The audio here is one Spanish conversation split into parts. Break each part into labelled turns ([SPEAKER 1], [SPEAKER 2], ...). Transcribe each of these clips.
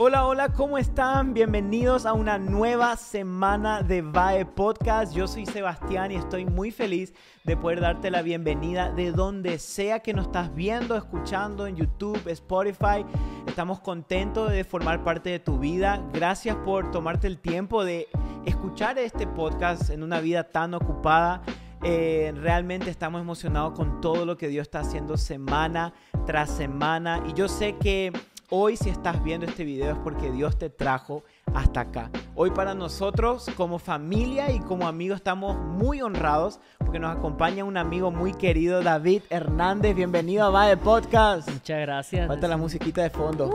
[SPEAKER 1] Hola, hola, ¿cómo están? Bienvenidos a una nueva semana de VAE Podcast. Yo soy Sebastián y estoy muy feliz de poder darte la bienvenida de donde sea que nos estás viendo, escuchando en YouTube, Spotify. Estamos contentos de formar parte de tu vida. Gracias por tomarte el tiempo de escuchar este podcast en una vida tan ocupada. Realmente estamos emocionados con todo lo que Dios está haciendo semana tras semana. Y yo sé que hoy, si estás viendo este video, es porque Dios te trajo hasta acá. Hoy para nosotros, como familia y como amigos, estamos muy honrados porque nos acompaña un amigo muy querido, David Hernández. Bienvenido a VAE Podcast.
[SPEAKER 2] Muchas gracias.
[SPEAKER 1] Falta la musiquita de fondo.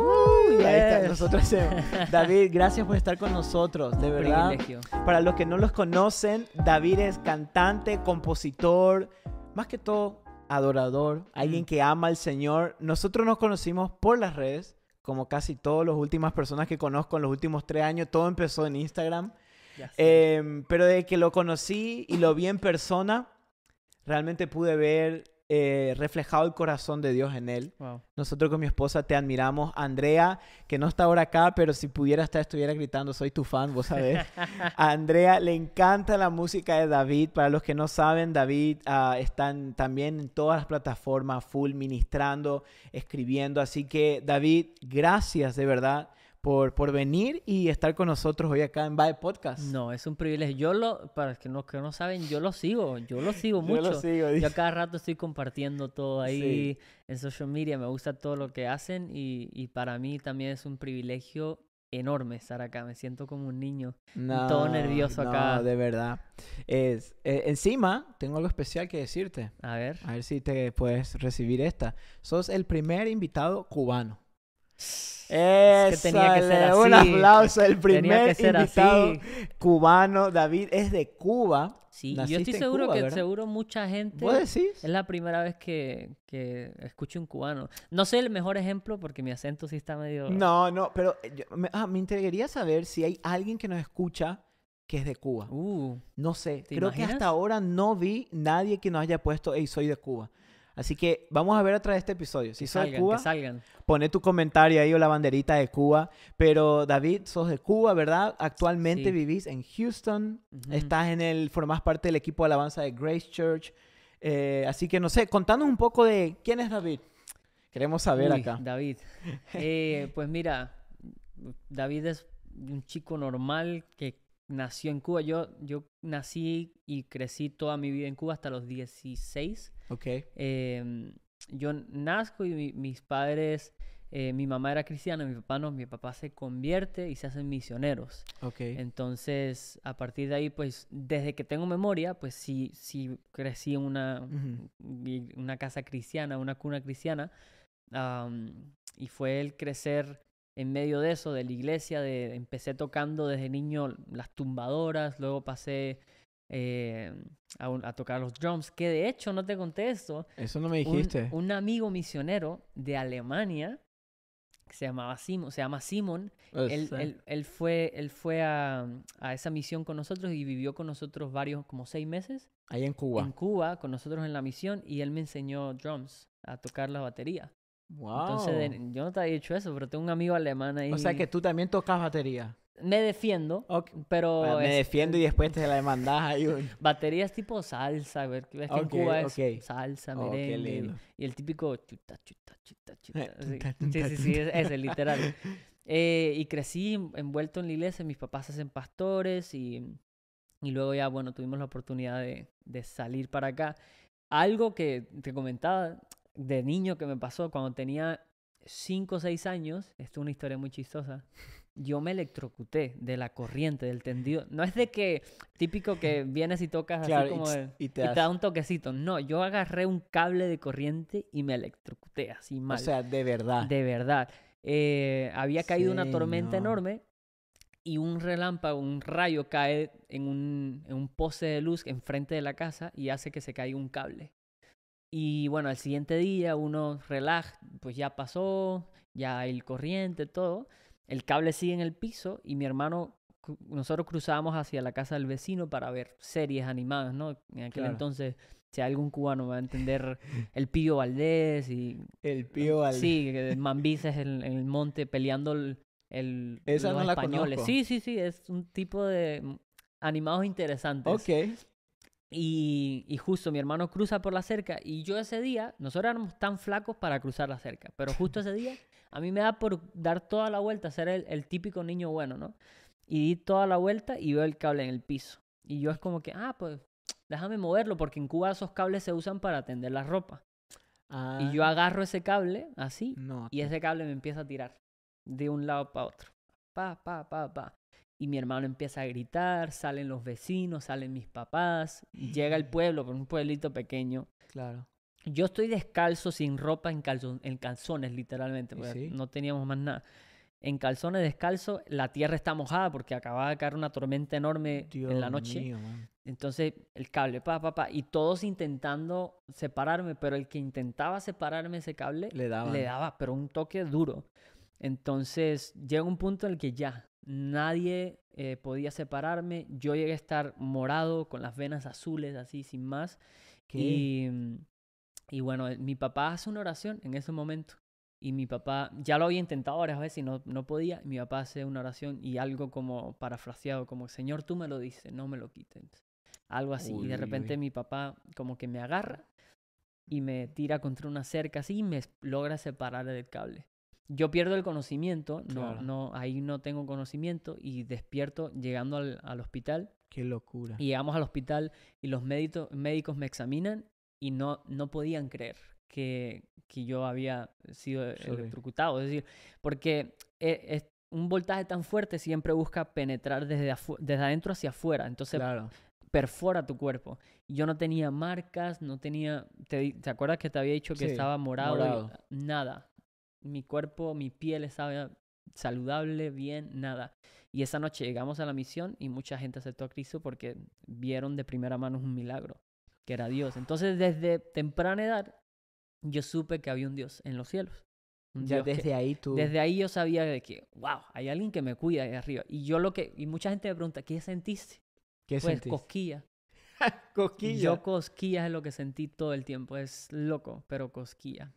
[SPEAKER 2] Yes.
[SPEAKER 1] Ahí está. Nosotros, David, gracias por estar con nosotros, de verdad.
[SPEAKER 2] Privilegio.
[SPEAKER 1] Para los que no los conocen, David es cantante, compositor, más que todo adorador, alguien que ama al Señor. Nosotros nos conocimos por las redes, como casi todas las últimas personas que conozco en los últimos 3 años. Todo empezó en Instagram. Pero desde que lo conocí y lo vi en persona, realmente pude ver reflejado el corazón de Dios en él.
[SPEAKER 2] Wow.
[SPEAKER 1] Nosotros con mi esposa te admiramos. Andrea, que no está ahora acá, pero si pudiera estar, estuviera gritando, soy tu fan, vos sabés. A Andrea le encanta la música de David. Para los que no saben, David está también en todas las plataformas, full ministrando, escribiendo. Así que, David, gracias de verdad por venir y estar con nosotros hoy acá en VAE Podcast.
[SPEAKER 2] No, es un privilegio. Para los que no saben, yo lo sigo mucho.
[SPEAKER 1] Yo lo sigo, dice.
[SPEAKER 2] Yo a cada rato estoy compartiendo todo ahí en social media. Me gusta todo lo que hacen y para mí también es un privilegio enorme estar acá. Me siento como un niño, todo nervioso acá.
[SPEAKER 1] No, de verdad. Encima, tengo algo especial que decirte.
[SPEAKER 2] A ver.
[SPEAKER 1] A ver si te puedes recibir esta. Sos el primer invitado cubano.
[SPEAKER 2] Es que tenía que ser así.
[SPEAKER 1] Un aplauso. El
[SPEAKER 2] Tenía
[SPEAKER 1] primer
[SPEAKER 2] que ser
[SPEAKER 1] invitado
[SPEAKER 2] así.
[SPEAKER 1] cubano. David es de Cuba.
[SPEAKER 2] Sí, yo
[SPEAKER 1] Naciste
[SPEAKER 2] estoy
[SPEAKER 1] en
[SPEAKER 2] seguro
[SPEAKER 1] Cuba,
[SPEAKER 2] que
[SPEAKER 1] ¿verdad?
[SPEAKER 2] seguro mucha gente...
[SPEAKER 1] ¿Vos decís?
[SPEAKER 2] Es la primera vez que escucho un cubano. No soy el mejor ejemplo porque mi acento sí está medio...
[SPEAKER 1] No, pero me interesaría saber si hay alguien que nos escucha que es de Cuba. No sé,
[SPEAKER 2] ¿te
[SPEAKER 1] creo
[SPEAKER 2] imaginas?
[SPEAKER 1] que hasta ahora no vi nadie que nos haya puesto, hey, soy de Cuba. Así que vamos a ver a través de este episodio. Si sos de Cuba,
[SPEAKER 2] que salgan.
[SPEAKER 1] poné tu comentario ahí o la banderita de Cuba. Pero David, sos de Cuba, ¿verdad? Actualmente
[SPEAKER 2] Sí.
[SPEAKER 1] vivís en Houston.
[SPEAKER 2] Ujú.
[SPEAKER 1] Formás parte del equipo de alabanza de Grace Church. Así que no sé, contanos un poco de quién es David. Queremos saber
[SPEAKER 2] Uy,
[SPEAKER 1] acá.
[SPEAKER 2] David. Pues mira, David es un chico normal que nació en Cuba. Yo nací y crecí toda mi vida en Cuba hasta los 16.
[SPEAKER 1] Ok.
[SPEAKER 2] Yo nazco y mis padres, mi mamá era cristiana, mi papá no. Mi papá se convierte y se hacen misioneros.
[SPEAKER 1] Ok.
[SPEAKER 2] Entonces, a partir de ahí, pues, desde que tengo memoria, pues sí crecí en una casa cristiana, una cuna cristiana. Y fue el crecer en medio de eso, de la iglesia. Empecé tocando desde niño las tumbadoras, luego pasé a tocar los drums, que de hecho, no te conté esto,
[SPEAKER 1] Eso no me dijiste.
[SPEAKER 2] un amigo misionero de Alemania, que se llama Simon, él fue a esa misión con nosotros y vivió con nosotros como 6 meses
[SPEAKER 1] Ahí en Cuba.
[SPEAKER 2] en Cuba, con nosotros en la misión, y él me enseñó drums, a tocar la batería.
[SPEAKER 1] Wow.
[SPEAKER 2] Entonces, yo no te había dicho eso, pero tengo un amigo alemán ahí.
[SPEAKER 1] O sea que tú también tocas batería.
[SPEAKER 2] Me defiendo,
[SPEAKER 1] Ok.
[SPEAKER 2] pero...
[SPEAKER 1] Me defiendo y después te la mandás ahí.
[SPEAKER 2] Batería es tipo salsa, ves que en Cuba es salsa,
[SPEAKER 1] Oh, qué
[SPEAKER 2] merengue,
[SPEAKER 1] lindo.
[SPEAKER 2] y el típico chuta, chuta, chuta, chuta. Sí, ese, literal. Y crecí envuelto en la iglesia, mis papás se hacen pastores y luego ya, bueno, tuvimos la oportunidad de salir para acá. Algo que te comentaba de niño que me pasó cuando tenía 5 o 6 años, esto es una historia muy chistosa. Yo me electrocuté de la corriente, del tendido. No es de que típico que vienes y tocas
[SPEAKER 1] Claro,
[SPEAKER 2] así como
[SPEAKER 1] y te
[SPEAKER 2] te da un toquecito. No, yo agarré un cable de corriente y me electrocuté así mal.
[SPEAKER 1] O sea, de verdad.
[SPEAKER 2] De verdad. Había caído una tormenta
[SPEAKER 1] Señor.
[SPEAKER 2] enorme y un relámpago, un rayo cae en un poste de luz enfrente de la casa y hace que se caiga un cable. Y bueno, al siguiente día uno relaja, pues ya pasó, ya hay corriente, todo. El cable sigue en el piso y mi hermano, nosotros cruzábamos hacia la casa del vecino para ver series animadas, ¿no? En aquel
[SPEAKER 1] Claro.
[SPEAKER 2] entonces, si hay algún cubano me va a entender, el Pío Valdés y...
[SPEAKER 1] El Pío Valdés.
[SPEAKER 2] Sí, Mambises en el monte peleando
[SPEAKER 1] Esa
[SPEAKER 2] los
[SPEAKER 1] no la
[SPEAKER 2] españoles.
[SPEAKER 1] conozco.
[SPEAKER 2] Sí, es un tipo de animados interesantes.
[SPEAKER 1] Ok.
[SPEAKER 2] Y justo mi hermano cruza por la cerca y yo ese día, nosotros éramos tan flacos para cruzar la cerca, pero justo ese día a mí me da por dar toda la vuelta, ser el típico niño bueno, ¿no? Y di toda la vuelta y veo el cable en el piso. Y yo es como que, pues déjame moverlo porque en Cuba esos cables se usan para tender la ropa. Y yo agarro ese cable así y ese cable me empieza a tirar de un lado para otro. Pa. Y mi hermano empieza a gritar, salen los vecinos, salen mis papás, llega el pueblo, por un pueblito pequeño.
[SPEAKER 1] Claro.
[SPEAKER 2] Yo estoy descalzo, sin ropa, en calzones, literalmente, porque
[SPEAKER 1] ¿Sí?
[SPEAKER 2] no teníamos más nada. En calzones, descalzo, la tierra está mojada porque acababa de caer una tormenta enorme en la noche.
[SPEAKER 1] Dios mío, man.
[SPEAKER 2] Entonces, el cable, y todos intentando separarme, pero el que intentaba separarme ese cable,
[SPEAKER 1] Le daba,
[SPEAKER 2] pero un toque duro. Entonces, llega un punto en el que ya, nadie podía separarme. Yo llegué a estar morado, con las venas azules, así, sin más.
[SPEAKER 1] ¿Qué?
[SPEAKER 2] Y bueno, mi papá hace una oración en ese momento. Y mi papá, ya lo había intentado varias veces y no podía. Mi papá hace una oración y algo como parafraseado, como, Señor, tú me lo dices, no me lo quites. Algo así. Y de repente mi papá como que me agarra y me tira contra una cerca así y me logra separar del cable. Yo pierdo el conocimiento,
[SPEAKER 1] Claro.
[SPEAKER 2] ahí no tengo conocimiento y despierto llegando al hospital.
[SPEAKER 1] Qué locura.
[SPEAKER 2] Y llegamos al hospital y los médicos me examinan y no podían creer que yo había sido electrocutado. Es decir, porque un voltaje tan fuerte siempre busca penetrar desde adentro hacia afuera. Entonces
[SPEAKER 1] Claro.
[SPEAKER 2] perfora tu cuerpo. Yo no tenía marcas, no tenía... ¿Te acuerdas que te había dicho que
[SPEAKER 1] Sí,
[SPEAKER 2] estaba morado?
[SPEAKER 1] morado.
[SPEAKER 2] Nada. Mi cuerpo, mi piel estaba saludable, bien, nada. Y esa noche llegamos a la misión y mucha gente aceptó a Cristo porque vieron de primera mano un milagro, que era Dios. Entonces, desde temprana edad, yo supe que había un Dios en los cielos. Un
[SPEAKER 1] Ya
[SPEAKER 2] Dios
[SPEAKER 1] desde ahí tú...
[SPEAKER 2] Desde ahí yo sabía de que, wow, hay alguien que me cuida ahí arriba. Y y mucha gente me pregunta, ¿qué sentiste?
[SPEAKER 1] ¿Qué
[SPEAKER 2] Pues
[SPEAKER 1] sentiste?
[SPEAKER 2] cosquillas.
[SPEAKER 1] Cosquilla.
[SPEAKER 2] Yo cosquillas es lo que sentí todo el tiempo. Es loco, pero cosquillas.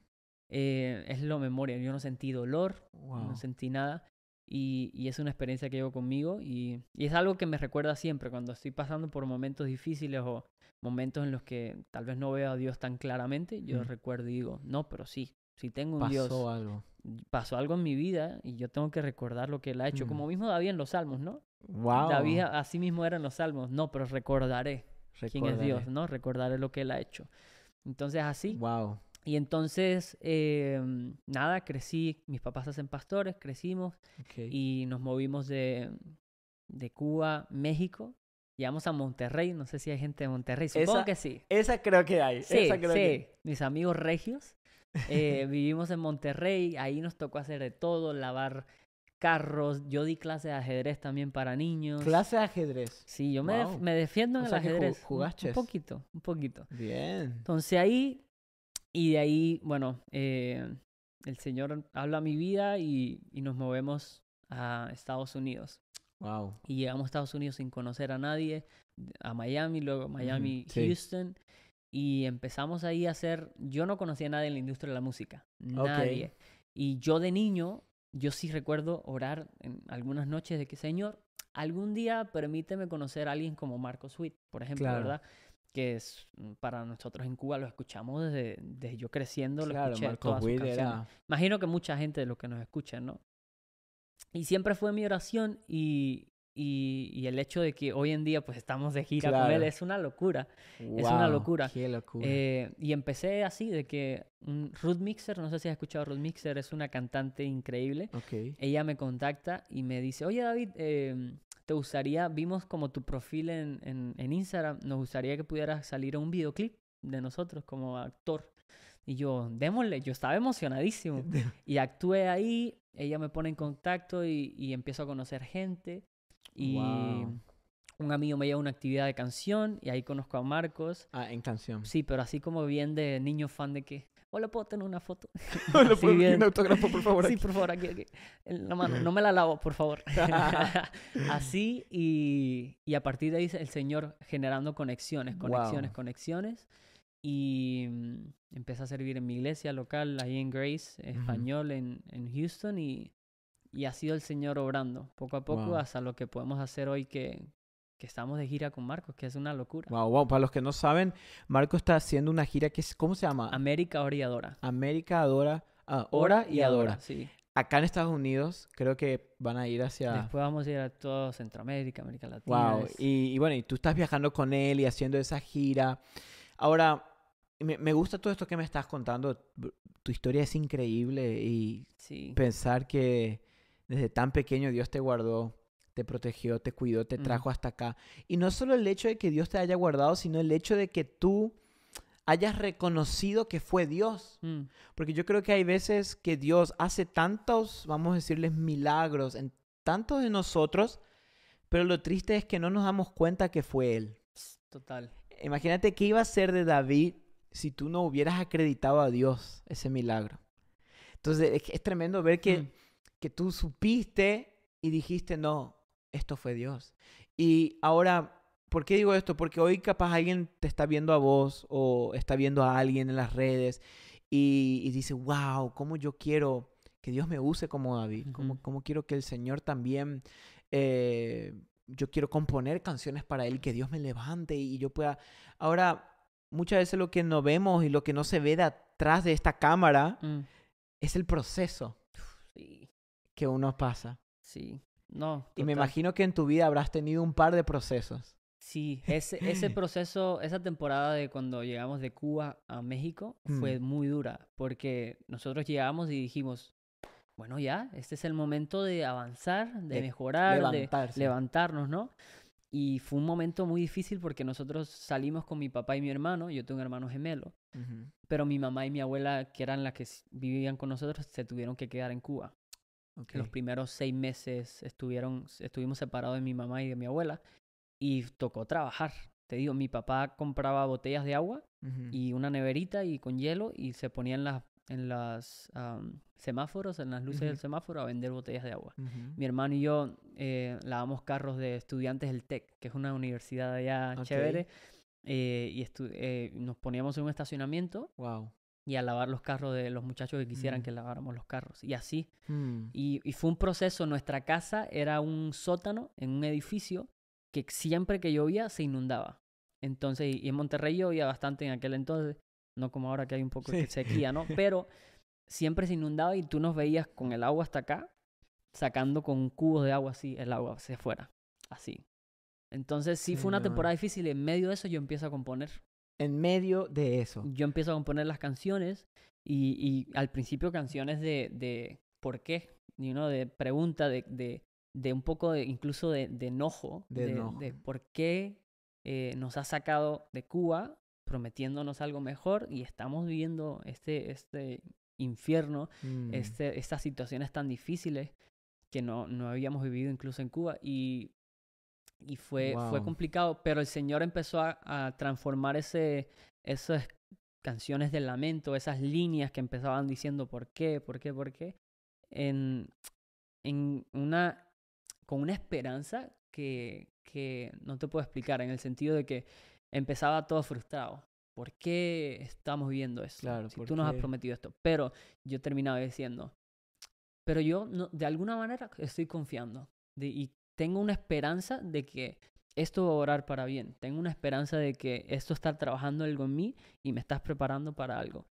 [SPEAKER 2] Es la memoria. Yo no sentí dolor, no sentí nada. Y es una experiencia que llevo conmigo. Y es algo que me recuerda siempre cuando estoy pasando por momentos difíciles o momentos en los que tal vez no veo a Dios tan claramente. Yo recuerdo y digo, no, pero sí tengo un Dios.
[SPEAKER 1] Pasó algo.
[SPEAKER 2] Pasó algo en mi vida y yo tengo que recordar lo que Él ha hecho. Como mismo David en los Salmos, ¿no?
[SPEAKER 1] Wow.
[SPEAKER 2] David así mismo era en los Salmos. No, pero recordaré quién es Dios, ¿no? Recordaré lo que Él ha hecho. Entonces así.
[SPEAKER 1] Wow.
[SPEAKER 2] Y entonces, nada, crecí. Mis papás hacen pastores, crecimos.
[SPEAKER 1] Okay.
[SPEAKER 2] Y nos movimos de Cuba, México. Llegamos a Monterrey. No sé si hay gente de Monterrey. Supongo que sí.
[SPEAKER 1] Esa creo que hay.
[SPEAKER 2] Sí. Mis amigos regios. Vivimos en Monterrey. Ahí nos tocó hacer de todo, lavar carros. Yo di clases de ajedrez también para niños.
[SPEAKER 1] ¿Clase de ajedrez?
[SPEAKER 2] Sí, yo me defiendo en el ajedrez.
[SPEAKER 1] ¿Jugaste?
[SPEAKER 2] Un poquito.
[SPEAKER 1] Bien.
[SPEAKER 2] Entonces ahí, y de ahí, bueno, el Señor habla a mi vida y nos movemos a Estados Unidos.
[SPEAKER 1] Wow.
[SPEAKER 2] Y llegamos a Estados Unidos sin conocer a nadie, a Miami, luego Miami, Houston. Y empezamos ahí a hacer... Yo no conocía a nadie en la industria de la música. Nadie. Y yo de niño, yo sí recuerdo orar en algunas noches de que, Señor, algún día permíteme conocer a alguien como Marcos Witt, por ejemplo, ¿verdad? Que es para nosotros en Cuba, lo escuchamos desde yo creciendo, lo escuché todas sus canciones. Imagino que mucha gente de los que nos escuchan, ¿no? Y siempre fue mi oración y el hecho de que hoy en día pues estamos de gira con él es una locura.
[SPEAKER 1] Wow,
[SPEAKER 2] es una locura.
[SPEAKER 1] Qué locura.
[SPEAKER 2] Y empecé así, de que Ruth Mixer, no sé si has escuchado a Ruth Mixer, es una cantante increíble. Ella me contacta y me dice, oye David, ¿te gustaría, vimos como tu perfil en Instagram, nos gustaría que pudieras salir a un videoclip de nosotros como actor? Y yo, démosle, yo estaba emocionadísimo. Y actué ahí, ella me pone en contacto y empiezo a conocer gente. Y un amigo me lleva a una actividad de canción y ahí conozco a Marcos.
[SPEAKER 1] Ah, en canción.
[SPEAKER 2] Sí, pero así como bien de niño fan de que, hola, ¿puedo tener una foto?
[SPEAKER 1] Hola, ¿puedo tener un autógrafo, por favor?
[SPEAKER 2] Sí, por favor, aquí. En la mano, no me la lavo, por favor. Así, y a partir de ahí el Señor generando conexiones. Y empecé a servir en mi iglesia local, ahí en Grace, español, en Houston. Y Y ha sido el Señor obrando poco a poco hasta lo que podemos hacer hoy que estamos de gira con Marcos, que es una locura.
[SPEAKER 1] Wow. Para los que no saben, Marco está haciendo una gira que es, ¿cómo se llama?
[SPEAKER 2] América Ora y Adora.
[SPEAKER 1] América Adora, Ora y Adora.
[SPEAKER 2] Sí.
[SPEAKER 1] Acá en Estados Unidos creo que van a ir hacia...
[SPEAKER 2] Después vamos a ir a todo Centroamérica, América Latina.
[SPEAKER 1] Wow. Y bueno, y tú estás viajando con él y haciendo esa gira. Ahora, me gusta todo esto que me estás contando. Tu historia es increíble y pensar que desde tan pequeño Dios te guardó, te protegió, te cuidó, te trajo hasta acá. Y no solo el hecho de que Dios te haya guardado, sino el hecho de que tú hayas reconocido que fue Dios. Porque yo creo que hay veces que Dios hace tantos, vamos a decirles, milagros en tantos de nosotros, pero lo triste es que no nos damos cuenta que fue Él.
[SPEAKER 2] Total.
[SPEAKER 1] Imagínate qué iba a ser de David si tú no hubieras acreditado a Dios ese milagro. Entonces es tremendo ver que tú supiste y dijiste, no, esto fue Dios. Y ahora... ¿Por qué digo esto? Porque hoy capaz alguien te está viendo a vos o está viendo a alguien en las redes y dice, wow, cómo yo quiero que Dios me use como David, cómo quiero que el Señor también, yo quiero componer canciones para Él, que Dios me levante y yo pueda... Ahora, muchas veces lo que no vemos y lo que no se ve de atrás de esta cámara es el proceso que uno pasa.
[SPEAKER 2] Sí, no. Total.
[SPEAKER 1] Y me imagino que en tu vida habrás tenido un par de procesos.
[SPEAKER 2] Sí, ese proceso, esa temporada de cuando llegamos de Cuba a México fue muy dura, porque nosotros llegamos y dijimos, bueno, ya, este es el momento de avanzar, de mejorar, de levantarnos, ¿no? Y fue un momento muy difícil porque nosotros salimos con mi papá y mi hermano, yo tengo un hermano gemelo, pero mi mamá y mi abuela, que eran las que vivían con nosotros, se tuvieron que quedar en Cuba. Okay. Los primeros 6 meses estuvimos separados de mi mamá y de mi abuela. Y tocó trabajar. Te digo, mi papá compraba botellas de agua y una neverita y con hielo y se ponía en las semáforos, en las luces del semáforo a vender botellas de agua. Mi hermano y yo lavamos carros de estudiantes del TEC, que es una universidad allá chévere. Y nos poníamos en un estacionamiento y a lavar los carros de los muchachos que quisieran que laváramos los carros. Y así. Y fue un proceso. Nuestra casa era un sótano en un edificio que siempre que llovía se inundaba. Entonces, y en Monterrey llovía bastante en aquel entonces, no como ahora que hay un poco de sequía, ¿no? Pero siempre se inundaba y tú nos veías con el agua hasta acá, sacando con cubos de agua así, el agua hacia afuera, así. Entonces sí fue una temporada difícil y en medio de eso yo empiezo a componer.
[SPEAKER 1] En medio de eso.
[SPEAKER 2] Yo empiezo a componer las canciones y al principio canciones de ¿por qué? De pregunta, de un poco incluso de enojo, de por qué nos ha sacado de Cuba prometiéndonos algo mejor y estamos viviendo este infierno, estas situaciones tan difíciles que no habíamos vivido incluso en Cuba y fue complicado, pero el Señor empezó a transformar esas canciones de lamento, esas líneas que empezaban diciendo ¿por qué? Con una esperanza que no te puedo explicar, en el sentido de que empezaba todo frustrado. ¿Por qué estamos viviendo esto?
[SPEAKER 1] Claro,
[SPEAKER 2] si tú nos has prometido esto. Pero yo terminaba diciendo, pero yo de alguna manera estoy confiando y tengo una esperanza de que esto va a orar para bien. Tengo una esperanza de que esto está trabajando algo en mí y me estás preparando para algo.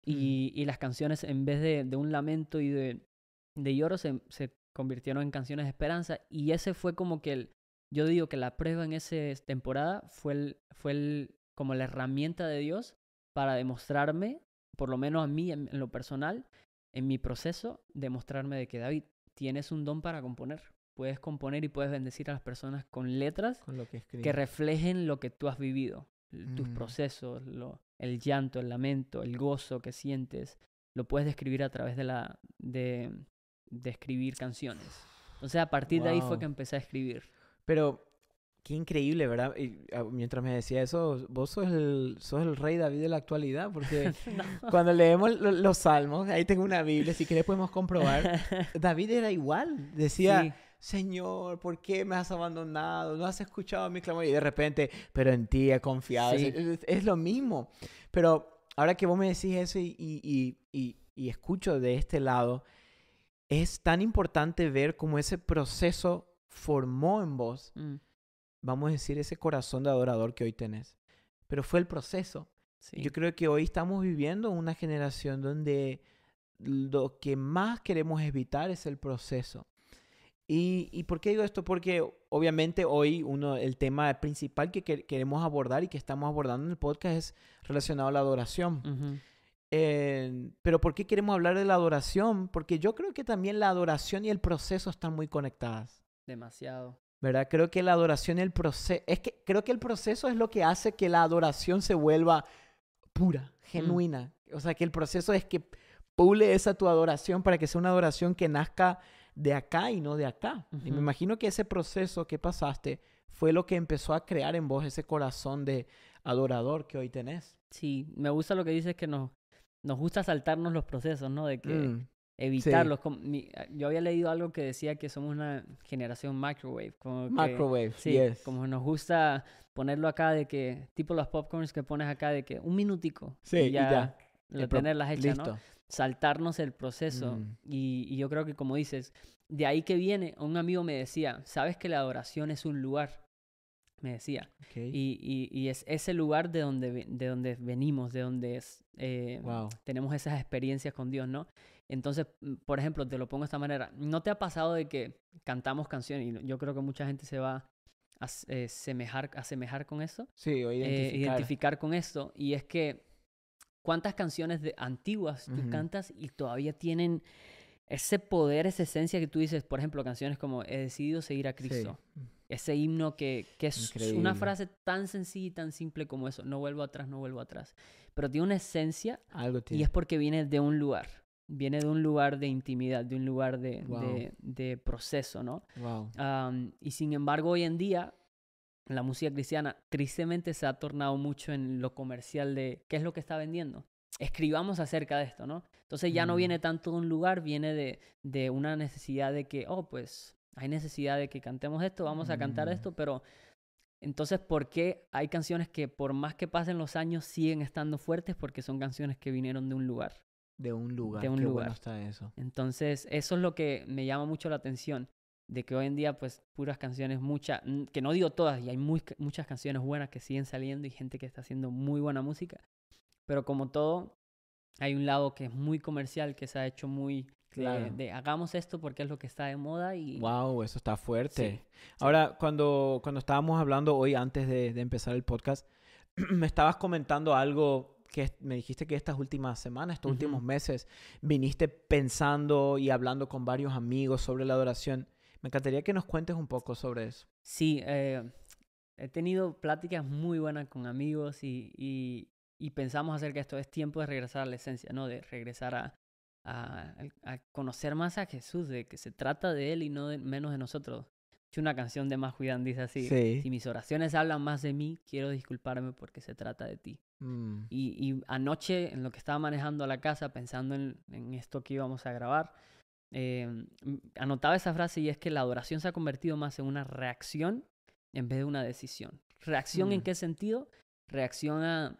[SPEAKER 2] Y las canciones, en vez de un lamento y de lloro, se convirtieron en canciones de esperanza. Y ese fue como que yo digo que la prueba en esa temporada fue como la herramienta de Dios para demostrarme, por lo menos a mí en lo personal, en mi proceso, demostrarme de que David, tienes un don para componer. Puedes componer y puedes bendecir a las personas con letras
[SPEAKER 1] con lo que
[SPEAKER 2] reflejen lo que tú has vivido, tus procesos, el llanto, el lamento, el gozo que sientes. Lo puedes describir a través de escribir canciones. Entonces a partir de ahí fue que empecé a escribir.
[SPEAKER 1] Pero qué increíble, ¿verdad? Y mientras me decía eso, vos sos el rey David de la actualidad, porque cuando leemos los salmos, ahí tengo una Biblia, si querés podemos comprobar, David era igual, decía, Señor, ¿por qué me has abandonado? No has escuchado mi clamor. Y de repente, pero en ti he confiado. Sí. Es lo mismo. Pero ahora que vos me decís eso y escucho de este lado, es tan importante ver cómo ese proceso formó en vos, vamos a decir, ese corazón de adorador que hoy tenés. Pero fue el proceso.
[SPEAKER 2] Sí.
[SPEAKER 1] Yo creo que hoy estamos viviendo una generación donde lo que más queremos evitar es el proceso. ¿Y por qué digo esto? Porque obviamente hoy el tema principal que queremos abordar y que estamos abordando en el podcast es relacionado a la adoración. Pero ¿por qué queremos hablar de la adoración? Porque yo creo que también la adoración y el proceso están muy conectadas.
[SPEAKER 2] Demasiado.
[SPEAKER 1] ¿Verdad? Creo que la adoración y el proceso... creo que el proceso es lo que hace que la adoración se vuelva pura, genuina. O sea, que el proceso es que pule esa tu adoración para que sea una adoración que nazca de acá y no de acá. Y me imagino que ese proceso que pasaste fue lo que empezó a crear en vos ese corazón de adorador que hoy tenés.
[SPEAKER 2] Sí, me gusta lo que dices, que nos gusta saltarnos los procesos, ¿no? De que evitarlos.
[SPEAKER 1] Sí.
[SPEAKER 2] Yo había leído algo que decía que somos una generación microwave.
[SPEAKER 1] Microwave,
[SPEAKER 2] sí,
[SPEAKER 1] yes.
[SPEAKER 2] Como nos gusta ponerlo acá de que, tipo los popcorns que pones acá de que un minutico.
[SPEAKER 1] Sí,
[SPEAKER 2] y ya. Tenerlas hechas,
[SPEAKER 1] listo.
[SPEAKER 2] ¿no? Saltarnos el proceso. Y yo creo que, como dices, de ahí que viene, un amigo me decía, ¿sabes que la adoración es un lugar? Me decía.
[SPEAKER 1] Okay.
[SPEAKER 2] Y es ese lugar de donde venimos, de donde tenemos esas experiencias con Dios, ¿no? Entonces, por ejemplo, te lo pongo de esta manera. ¿No te ha pasado de que cantamos canciones? Y yo creo que mucha gente se va a asemejar con eso.
[SPEAKER 1] Sí, o
[SPEAKER 2] identificar con esto. Y es que, ¿cuántas canciones antiguas tú cantas y todavía tienen ese poder, esa esencia que tú dices? Por ejemplo, canciones como He decidido seguir a Cristo. Sí. Ese himno que es increíble. Una frase tan sencilla y tan simple como eso. No vuelvo atrás, no vuelvo atrás. Pero tiene una esencia.
[SPEAKER 1] Algo tiene.
[SPEAKER 2] Y es porque viene de un lugar. Viene de un lugar de intimidad, de un lugar de proceso, ¿no?
[SPEAKER 1] Wow.
[SPEAKER 2] Y sin embargo, hoy en día, la música cristiana tristemente se ha tornado mucho en lo comercial de qué es lo que está vendiendo. Escribamos acerca de esto, ¿no? Entonces ya no viene tanto de un lugar, viene de una necesidad de que, pues hay necesidad de que cantemos esto, vamos a cantar esto, pero entonces, ¿por qué hay canciones que por más que pasen los años siguen estando fuertes? Porque son canciones que vinieron de un lugar.
[SPEAKER 1] De un lugar.
[SPEAKER 2] De un
[SPEAKER 1] Qué
[SPEAKER 2] lugar.
[SPEAKER 1] Bueno está eso.
[SPEAKER 2] Entonces, eso es lo que me llama mucho la atención, de que hoy en día, pues, puras canciones, que no digo todas, y hay muchas canciones buenas que siguen saliendo y gente que está haciendo muy buena música, pero como todo, hay un lado que es muy comercial, que se ha hecho muy de hagamos esto porque es lo que está de moda y...
[SPEAKER 1] Wow, eso está fuerte.
[SPEAKER 2] Sí.
[SPEAKER 1] Ahora, cuando estábamos hablando hoy antes de empezar el podcast, me estabas comentando algo que me dijiste que estas últimas semanas, estos últimos meses, viniste pensando y hablando con varios amigos sobre la adoración. Me encantaría que nos cuentes un poco sobre eso.
[SPEAKER 2] Sí, he tenido pláticas muy buenas con amigos y pensamos acerca de esto. Es tiempo de regresar a la esencia, ¿no? De regresar a conocer más a Jesús, de que se trata de Él y no menos de nosotros. Una canción de Más Julián dice así:
[SPEAKER 1] sí.
[SPEAKER 2] Si mis oraciones hablan más de mí, quiero disculparme porque se trata de ti. Y anoche, en lo que estaba manejando a la casa, pensando en esto que íbamos a grabar, anotaba esa frase, y es que la adoración se ha convertido más en una reacción en vez de una decisión. ¿Reacción en qué sentido? Reacción a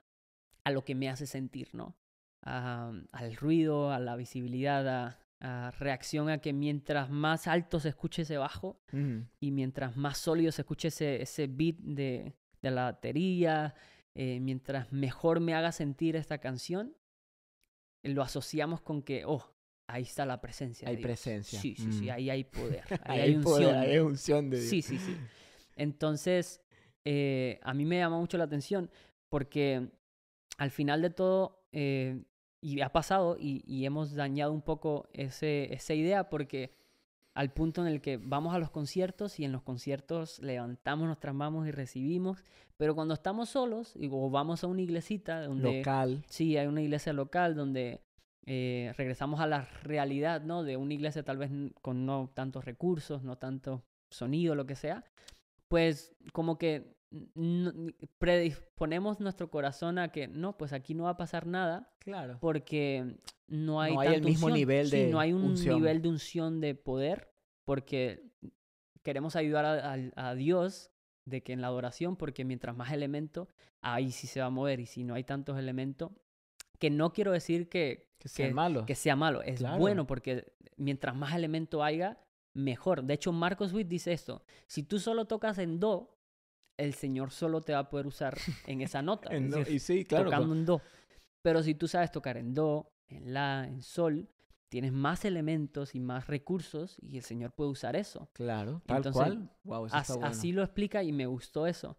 [SPEAKER 2] lo que me hace sentir, ¿no? Al ruido, a la visibilidad, reacción a que mientras más alto se escuche ese bajo y mientras más sólido se escuche ese beat de la batería, mientras mejor me haga sentir esta canción, lo asociamos con que, ahí está la presencia de Dios.
[SPEAKER 1] Hay presencia.
[SPEAKER 2] Sí, ahí hay poder.
[SPEAKER 1] Ahí hay unción. Poder, hay unción de Dios.
[SPEAKER 2] Sí. Entonces, a mí me llama mucho la atención porque al final de todo, y ha pasado, y hemos dañado un poco esa idea, porque al punto en el que vamos a los conciertos y en los conciertos levantamos nuestras manos y recibimos, pero cuando estamos solos o vamos a una iglesita donde...
[SPEAKER 1] Local.
[SPEAKER 2] Sí, hay una iglesia local donde regresamos a la realidad, ¿no? De una iglesia tal vez con no tantos recursos, no tanto sonido, lo que sea, pues como que predisponemos nuestro corazón a que no, pues aquí no va a pasar nada.
[SPEAKER 1] Claro.
[SPEAKER 2] Porque no hay
[SPEAKER 1] el mismo nivel de
[SPEAKER 2] no hay un
[SPEAKER 1] unción.
[SPEAKER 2] Nivel de unción de poder, porque queremos ayudar a Dios de que en la adoración, porque mientras más elementos, ahí sí se va a mover, y si no hay tantos elementos, Que no quiero decir que
[SPEAKER 1] sea malo.
[SPEAKER 2] Que sea malo. Es
[SPEAKER 1] Claro.
[SPEAKER 2] bueno porque mientras más elemento haya, mejor. De hecho, Marcos Witt dice esto. Si tú solo tocas en do, el Señor solo te va a poder usar en esa nota.
[SPEAKER 1] En
[SPEAKER 2] es
[SPEAKER 1] do,
[SPEAKER 2] decir,
[SPEAKER 1] y sí, claro.
[SPEAKER 2] tocando en do. Pero si tú sabes tocar en do, en la, en sol, tienes más elementos y más recursos y el Señor puede usar eso.
[SPEAKER 1] Claro, tal
[SPEAKER 2] Entonces,
[SPEAKER 1] cual. Wow, eso está bueno.
[SPEAKER 2] Así lo explica y me gustó eso.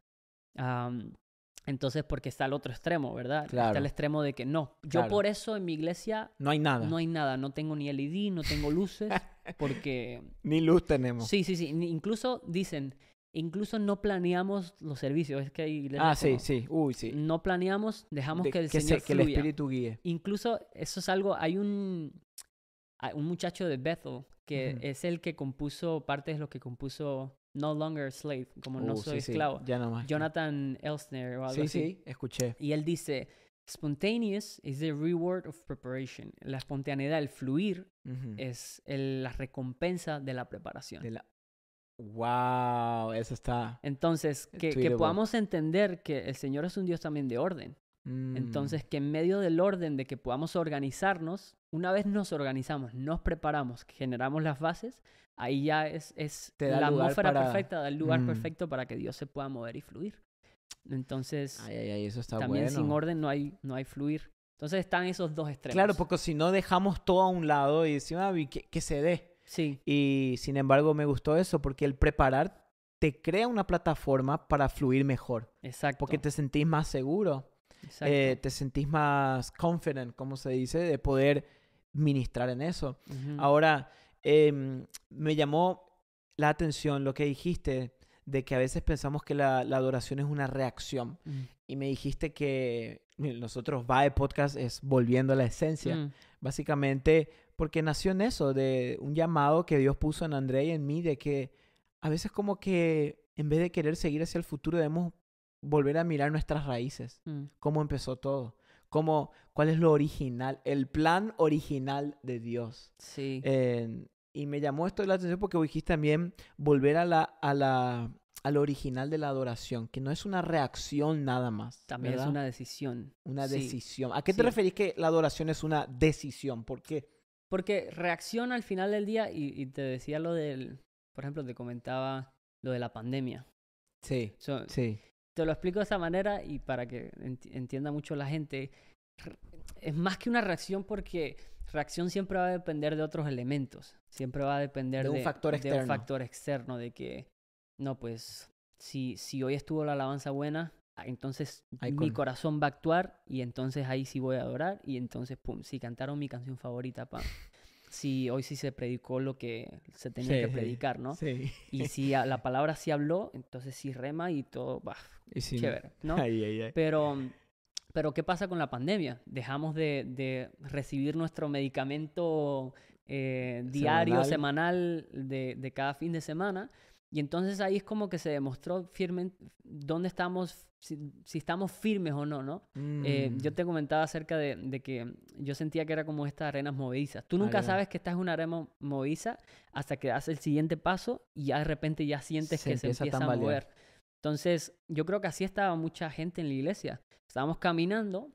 [SPEAKER 2] Entonces, porque está el otro extremo, ¿verdad?
[SPEAKER 1] Claro.
[SPEAKER 2] Está el extremo de que no. Yo
[SPEAKER 1] Claro.
[SPEAKER 2] por eso en mi iglesia
[SPEAKER 1] No hay nada.
[SPEAKER 2] no hay nada. No tengo ni LED, no tengo luces, porque...
[SPEAKER 1] Ni luz tenemos.
[SPEAKER 2] Sí. Incluso dicen, incluso no planeamos los servicios. Es que hay iglesias
[SPEAKER 1] Sí,
[SPEAKER 2] como,
[SPEAKER 1] sí. Uy, sí.
[SPEAKER 2] no planeamos, dejamos que el
[SPEAKER 1] que
[SPEAKER 2] Señor
[SPEAKER 1] que el
[SPEAKER 2] fluya.
[SPEAKER 1] Espíritu guíe.
[SPEAKER 2] Incluso eso es algo, hay un muchacho de Bethel que es el que compuso, parte de lo que compuso No Longer a Slave, como No Soy
[SPEAKER 1] sí,
[SPEAKER 2] Esclavo.
[SPEAKER 1] Ya no más.
[SPEAKER 2] Jonathan Elsner o algo
[SPEAKER 1] Sí,
[SPEAKER 2] así.
[SPEAKER 1] sí, escuché.
[SPEAKER 2] Y él dice, spontaneous is the reward of preparation. La espontaneidad, el fluir, es la recompensa de la preparación.
[SPEAKER 1] Wow, eso está...
[SPEAKER 2] Entonces, que podamos entender que el Señor es un Dios también de orden. Entonces, que en medio del orden de que podamos organizarnos, una vez nos organizamos, nos preparamos, generamos las bases, ahí ya es la atmósfera perfecta, da el lugar perfecto para que Dios se pueda mover y fluir. Entonces,
[SPEAKER 1] eso está
[SPEAKER 2] también
[SPEAKER 1] bueno.
[SPEAKER 2] sin orden no hay fluir. Entonces están esos dos extremos.
[SPEAKER 1] Claro, porque si no dejamos todo a un lado y decimos que se dé.
[SPEAKER 2] Sí.
[SPEAKER 1] Y sin embargo me gustó eso porque el preparar te crea una plataforma para fluir mejor.
[SPEAKER 2] Exacto.
[SPEAKER 1] Porque te sentís más seguro. Te sentís más confident, como se dice, de poder ministrar en eso. Ahora, me llamó la atención lo que dijiste de que a veces pensamos que la adoración es una reacción. Y me dijiste que nosotros VAE Podcast es volviendo a la esencia. Básicamente porque nació en eso, de un llamado que Dios puso en André y en mí, de que a veces como que en vez de querer seguir hacia el futuro debemos volver a mirar nuestras raíces. Cómo empezó todo. ¿Cuál es lo original? El plan original de Dios.
[SPEAKER 2] Sí.
[SPEAKER 1] Y me llamó esto la atención porque dijiste también volver a lo original de la adoración, que no es una reacción nada más.
[SPEAKER 2] También
[SPEAKER 1] ¿verdad?
[SPEAKER 2] es una decisión.
[SPEAKER 1] Una decisión. ¿A qué te referís que la adoración es una decisión? ¿Por qué?
[SPEAKER 2] Porque reacción al final del día, y te decía lo del, por ejemplo, te comentaba lo de la pandemia.
[SPEAKER 1] Sí, sí.
[SPEAKER 2] Te lo explico de esta manera y para que entienda mucho la gente. Es más que una reacción porque reacción siempre va a depender de otros elementos. Siempre va a depender
[SPEAKER 1] de un factor externo.
[SPEAKER 2] De un factor externo, de que, no, pues, si hoy estuvo la alabanza buena, entonces mi corazón va a actuar y entonces ahí sí voy a adorar y entonces, pum, si cantaron mi canción favorita, pam. Si hoy sí se predicó lo que se tenía que predicar, ¿no?
[SPEAKER 1] Sí.
[SPEAKER 2] Y si la palabra sí habló, entonces sí rema y todo, bah,
[SPEAKER 1] sí,
[SPEAKER 2] chévere, ¿no? Pero ¿qué pasa con la pandemia? Dejamos de recibir nuestro medicamento diario, semanal de cada fin de semana. Y entonces ahí es como que se demostró firmemente dónde estamos, si estamos firmes o no, ¿no? Yo te comentaba acerca de que yo sentía que era como estas arenas movedizas. Tú nunca sabes que estás en una arena movediza hasta que das el siguiente paso y ya de repente ya sientes que se empieza a mover. Entonces, yo creo que así estaba mucha gente en la iglesia. Estábamos caminando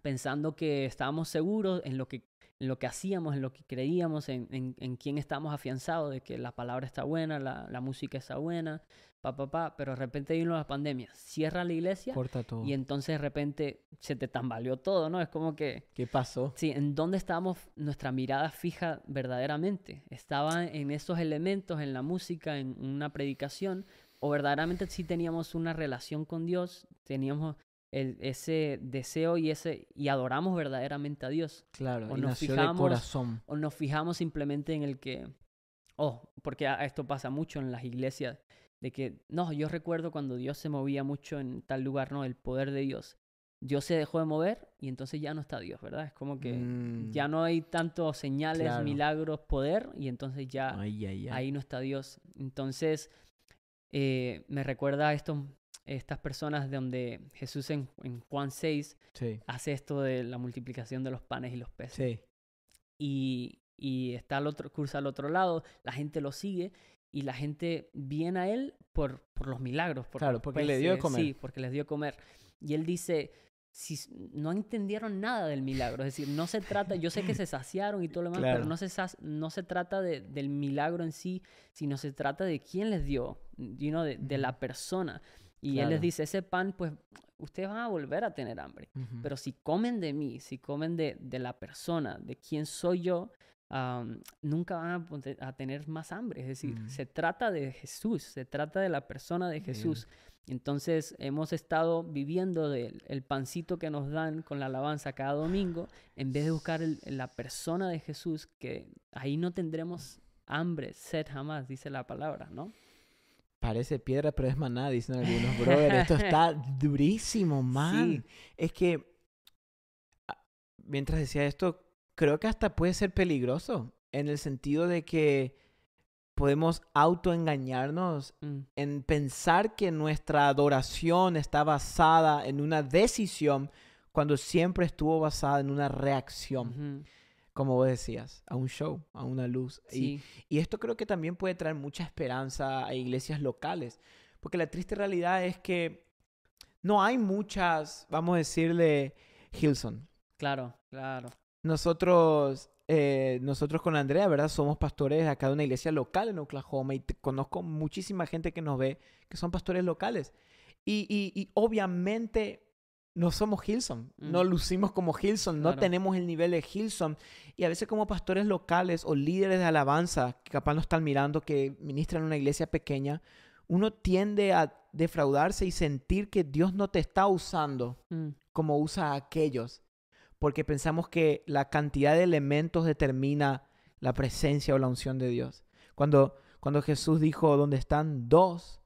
[SPEAKER 2] pensando que estábamos seguros en lo que hacíamos, en lo que creíamos, en quién estábamos afianzados, de que la palabra está buena, la música está buena, pero de repente vino la pandemia, cierra la iglesia,
[SPEAKER 1] corta todo.
[SPEAKER 2] Y entonces de repente se te tambaleó todo, ¿no? Es como que...
[SPEAKER 1] ¿Qué pasó?
[SPEAKER 2] Sí, ¿en dónde estábamos nuestra mirada fija verdaderamente? ¿Estaba en esos elementos, en la música, en una predicación? ¿O verdaderamente sí teníamos una relación con Dios? ¿Teníamos ese deseo y adoramos verdaderamente a Dios?
[SPEAKER 1] Claro,
[SPEAKER 2] o
[SPEAKER 1] y
[SPEAKER 2] nos
[SPEAKER 1] nació
[SPEAKER 2] fijamos,
[SPEAKER 1] de corazón.
[SPEAKER 2] O nos fijamos simplemente en el que, porque esto pasa mucho en las iglesias, de que, no, yo recuerdo cuando Dios se movía mucho en tal lugar, ¿no? El poder de Dios. Dios se dejó de mover y entonces ya no está Dios, ¿verdad? Es como que ya no hay tantos señales, milagros, poder, y entonces ya ahí no está Dios. Entonces, me recuerda a estas personas de donde Jesús en Juan 6 hace esto de la multiplicación de los panes y los peces. Sí. Y está cursa al otro lado, la gente lo sigue y la gente viene a él por los milagros.
[SPEAKER 1] Porque le dio de comer.
[SPEAKER 2] Sí, porque les dio de comer. Y él dice, si no entendieron nada del milagro. Es decir, no se trata, yo sé que se saciaron y todo lo demás,
[SPEAKER 1] Claro.
[SPEAKER 2] pero no se trata del milagro en sí, sino se trata de quién les dio, de la persona. Y Él les
[SPEAKER 1] Claro.
[SPEAKER 2] dice, ese pan, pues, ustedes van a volver a tener hambre.
[SPEAKER 1] Ujú.
[SPEAKER 2] Pero si comen de mí, si comen de la persona, de quién soy yo, nunca van a tener más hambre. Es decir, se trata de Jesús, se trata de la persona de Jesús. Entonces hemos estado viviendo del pancito que nos dan con la alabanza cada domingo, en vez de buscar la persona de Jesús, que ahí no tendremos hambre, sed jamás, dice la palabra, ¿no?
[SPEAKER 1] Parece piedra, pero es maná, dicen algunos. Brother, esto está durísimo, man.
[SPEAKER 2] Sí.
[SPEAKER 1] Es que, mientras decía esto, creo que hasta puede ser peligroso, en el sentido de que podemos autoengañarnos en pensar que nuestra adoración está basada en una decisión cuando siempre estuvo basada en una reacción,
[SPEAKER 2] Ujú.
[SPEAKER 1] como vos decías, a un show, a una luz.
[SPEAKER 2] Sí.
[SPEAKER 1] Y esto creo que también puede traer mucha esperanza a iglesias locales, porque la triste realidad es que no hay muchas, vamos a decirle, Hillsong.
[SPEAKER 2] Claro, claro.
[SPEAKER 1] Nosotros con Andrea, ¿verdad? Somos pastores acá de una iglesia local en Oklahoma y conozco muchísima gente que nos ve que son pastores locales. Y obviamente no somos Hillsong, no lucimos como Hillsong, no
[SPEAKER 2] Claro.
[SPEAKER 1] tenemos el nivel de Hillsong. Y a veces como pastores locales o líderes de alabanza que capaz no están mirando, que ministran en una iglesia pequeña, uno tiende a defraudarse y sentir que Dios no te está usando como usa a aquellos. Porque pensamos que la cantidad de elementos determina la presencia o la unción de Dios. Cuando Jesús dijo, donde están dos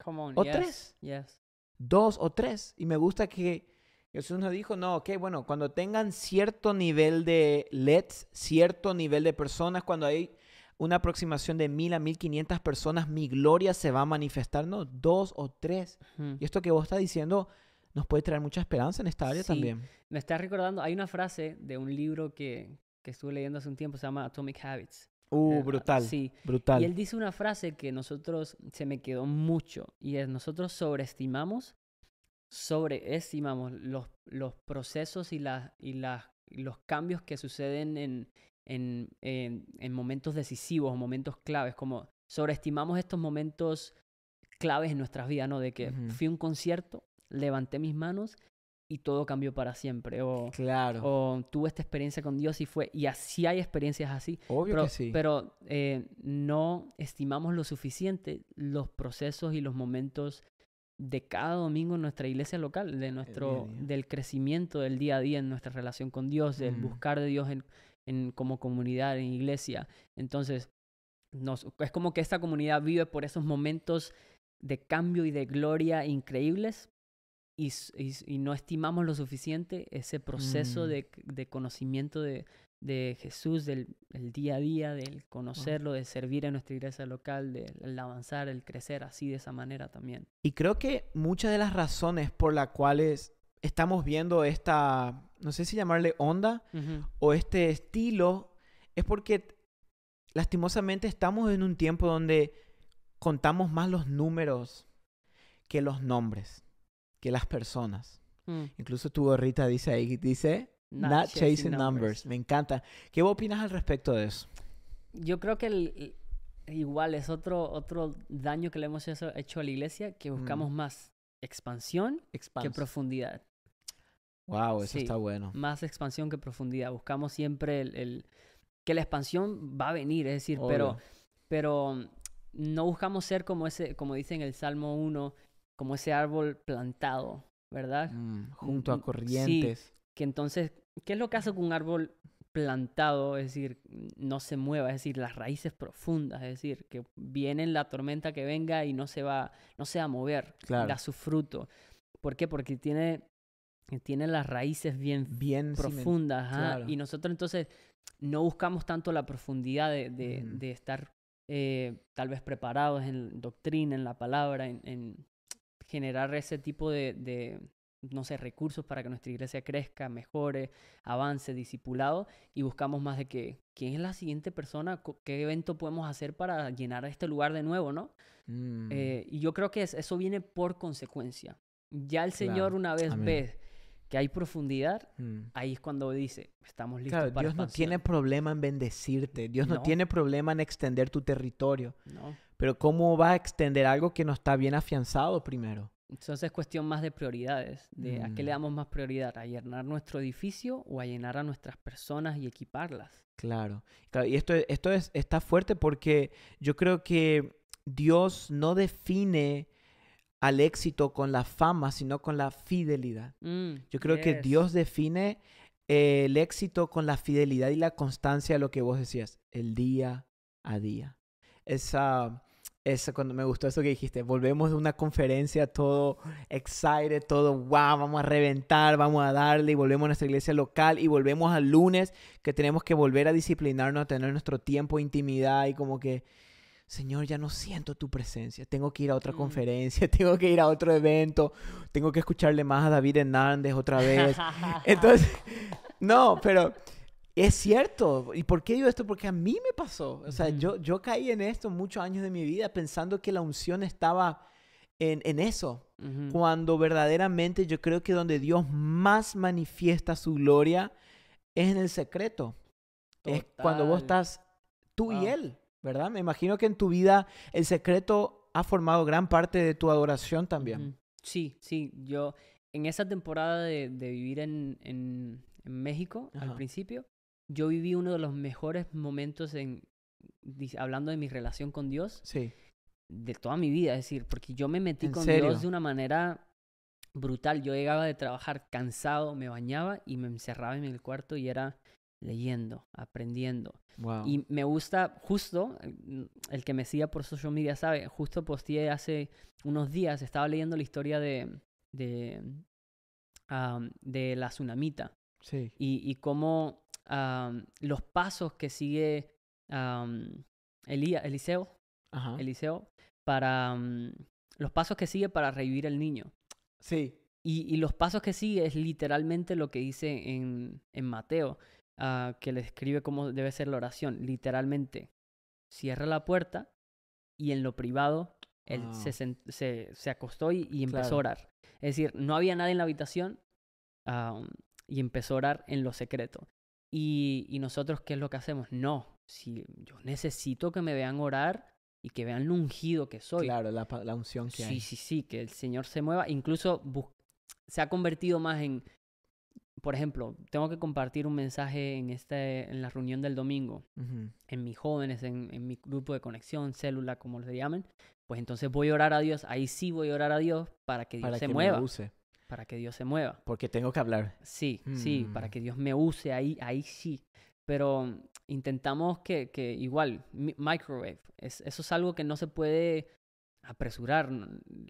[SPEAKER 2] Come on,
[SPEAKER 1] o
[SPEAKER 2] yes,
[SPEAKER 1] tres,
[SPEAKER 2] yes.
[SPEAKER 1] 2 o 3. Y me gusta que Jesús nos dijo, no, ok, bueno, cuando tengan cierto nivel de LEDs, cierto nivel de personas, cuando hay una aproximación de 1,000 a 1,500 personas, mi gloria se va a manifestar, no, 2 o 3. Y esto que vos estás diciendo nos puede traer mucha esperanza en esta área
[SPEAKER 2] Sí.
[SPEAKER 1] también.
[SPEAKER 2] Me está recordando, hay una frase de un libro que estuve leyendo hace un tiempo, se llama Atomic Habits.
[SPEAKER 1] Brutal,
[SPEAKER 2] Sí.
[SPEAKER 1] brutal.
[SPEAKER 2] Y él dice una frase que nosotros, se me quedó mucho, y es, nosotros sobreestimamos los procesos y los cambios que suceden en momentos decisivos, momentos claves, como sobreestimamos estos momentos claves en nuestras vidas, ¿no? De que fui a un concierto, levanté mis manos y todo cambió para siempre.
[SPEAKER 1] Claro.
[SPEAKER 2] O tuve esta experiencia con Dios y así hay experiencias así.
[SPEAKER 1] Obvio que sí.
[SPEAKER 2] Pero no estimamos lo suficiente los procesos y los momentos de cada domingo en nuestra iglesia local, del crecimiento del día a día en nuestra relación con Dios, del buscar de Dios como comunidad, en iglesia. Entonces, es como que esta comunidad vive por esos momentos de cambio y de gloria increíbles y no estimamos lo suficiente ese proceso de conocimiento de Jesús, del día a día, del conocerlo, de servir en nuestra iglesia local, del avanzar, el crecer así de esa manera también.
[SPEAKER 1] Y creo que muchas de las razones por las cuales estamos viendo esta, no sé si llamarle onda o este estilo, es porque lastimosamente estamos en un tiempo donde contamos más los números que los nombres, que las personas. Incluso tu gorrita dice ahí, Not chasing numbers. Me encanta. ¿Qué vos opinas al respecto de eso?
[SPEAKER 2] Yo creo que igual es otro daño que le hemos hecho a la iglesia, que buscamos más expansión que profundidad.
[SPEAKER 1] Wow, eso está bueno.
[SPEAKER 2] Más expansión que profundidad. Buscamos siempre que la expansión va a venir, es decir, pero no buscamos ser como dice en el Salmo 1, como ese árbol plantado, ¿verdad?
[SPEAKER 1] Junto a corrientes.
[SPEAKER 2] Sí, que entonces, ¿qué es lo que hace con un árbol plantado? Es decir, no se mueva, es decir, las raíces profundas, es decir, que viene la tormenta que venga y no se va a mover, da su fruto. ¿Por qué? Porque tiene las raíces bien profundas. Claro. Y nosotros entonces no buscamos tanto la profundidad de estar tal vez preparados en doctrina, en la palabra, en generar ese tipo de no sé, recursos para que nuestra iglesia crezca, mejore, avance, discipulado, y buscamos más de que quién es la siguiente persona, qué evento podemos hacer para llenar este lugar de nuevo, ¿no? Y yo creo que eso viene por consecuencia. Ya el Señor una vez ve que hay profundidad, ahí es cuando dice, estamos listos
[SPEAKER 1] Claro,
[SPEAKER 2] para
[SPEAKER 1] Dios no
[SPEAKER 2] expansión.
[SPEAKER 1] tiene problema en bendecirte. Dios no
[SPEAKER 2] No.
[SPEAKER 1] tiene problema en extender tu territorio.
[SPEAKER 2] No.
[SPEAKER 1] Pero ¿cómo va a extender algo que no está bien afianzado primero?
[SPEAKER 2] Entonces es cuestión más de prioridades, de a qué le damos más prioridad, a llenar nuestro edificio o a llenar a nuestras personas y equiparlas.
[SPEAKER 1] Claro. Y está fuerte porque yo creo que Dios no define al éxito con la fama, sino con la fidelidad. Yo creo que Dios define el éxito con la fidelidad y la constancia de lo que vos decías, el día a día. Cuando me gustó eso que dijiste, volvemos de una conferencia todo excited, todo wow, vamos a reventar, vamos a darle, y volvemos a nuestra iglesia local y volvemos al lunes que tenemos que volver a disciplinarnos, a tener nuestro tiempo de intimidad y como que, Señor, ya no siento tu presencia, tengo que ir a otra conferencia, tengo que ir a otro evento, tengo que escucharle más a David Hernández otra vez. Entonces, no, pero es cierto. ¿Y por qué digo esto? Porque a mí me pasó. O sea, yo caí en esto muchos años de mi vida pensando que la unción estaba en eso. Cuando verdaderamente yo creo que donde Dios más manifiesta su gloria es en el secreto.
[SPEAKER 2] Total.
[SPEAKER 1] Es cuando vos estás tú y Él, ¿verdad? Me imagino que en tu vida el secreto ha formado gran parte de tu adoración también.
[SPEAKER 2] Sí. Yo en esa temporada de vivir en México, al principio, yo viví uno de los mejores momentos hablando de mi relación con Dios de toda mi vida. Es decir, porque yo me metí con Dios de una manera brutal. Yo llegaba de trabajar cansado, me bañaba y me encerraba en el cuarto y era leyendo, aprendiendo.
[SPEAKER 1] Wow.
[SPEAKER 2] Y me gusta, justo, el que me siga por social media sabe, justo posteé hace unos días, estaba leyendo la historia de la tsunamita.
[SPEAKER 1] Sí.
[SPEAKER 2] Y cómo los pasos que sigue Eliseo para los pasos que sigue para revivir el niño.
[SPEAKER 1] Sí.
[SPEAKER 2] Y los pasos que sigue es literalmente lo que dice en Mateo, que le escribe cómo debe ser la oración. Literalmente, cierra la puerta y en lo privado él se acostó y empezó a orar. Es decir, no había nadie en la habitación y empezó a orar en lo secreto. Y nosotros, ¿qué es lo que hacemos? No, si yo necesito que me vean orar y que vean lo ungido que soy.
[SPEAKER 1] Claro, la unción que hay.
[SPEAKER 2] Sí, que el Señor se mueva. Incluso se ha convertido más en, por ejemplo, tengo que compartir un mensaje en la reunión del domingo, en mis jóvenes, en mi grupo de conexión, célula, como le llamen. Pues entonces voy a orar a Dios, ahí sí voy a orar a Dios para que Dios se mueva.
[SPEAKER 1] Me use.
[SPEAKER 2] Para que Dios se mueva.
[SPEAKER 1] Porque tengo que hablar.
[SPEAKER 2] Sí, para que Dios me use, ahí sí. Pero intentamos que igual, microwave, eso es algo que no se puede apresurar.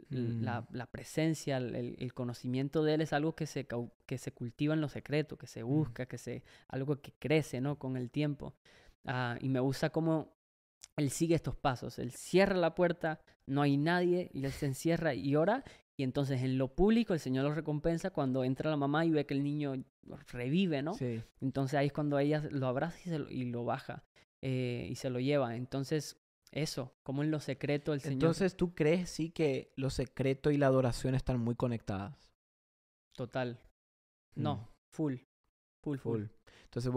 [SPEAKER 2] La presencia, el conocimiento de Él es algo que se cultiva en lo secreto, que se busca, algo que crece, ¿no? Con el tiempo. Y me gusta cómo Él sigue estos pasos. Él cierra la puerta, no hay nadie, y Él se encierra y ora. Y entonces en lo público el Señor lo recompensa cuando entra la mamá y ve que el niño revive, ¿no?
[SPEAKER 1] Sí.
[SPEAKER 2] Entonces ahí es cuando ella lo abraza y lo baja y se lo lleva. Entonces eso, como en lo secreto el Señor.
[SPEAKER 1] Entonces, ¿tú crees sí que lo secreto y la adoración están muy conectadas?
[SPEAKER 2] Total. No, full.
[SPEAKER 1] Entonces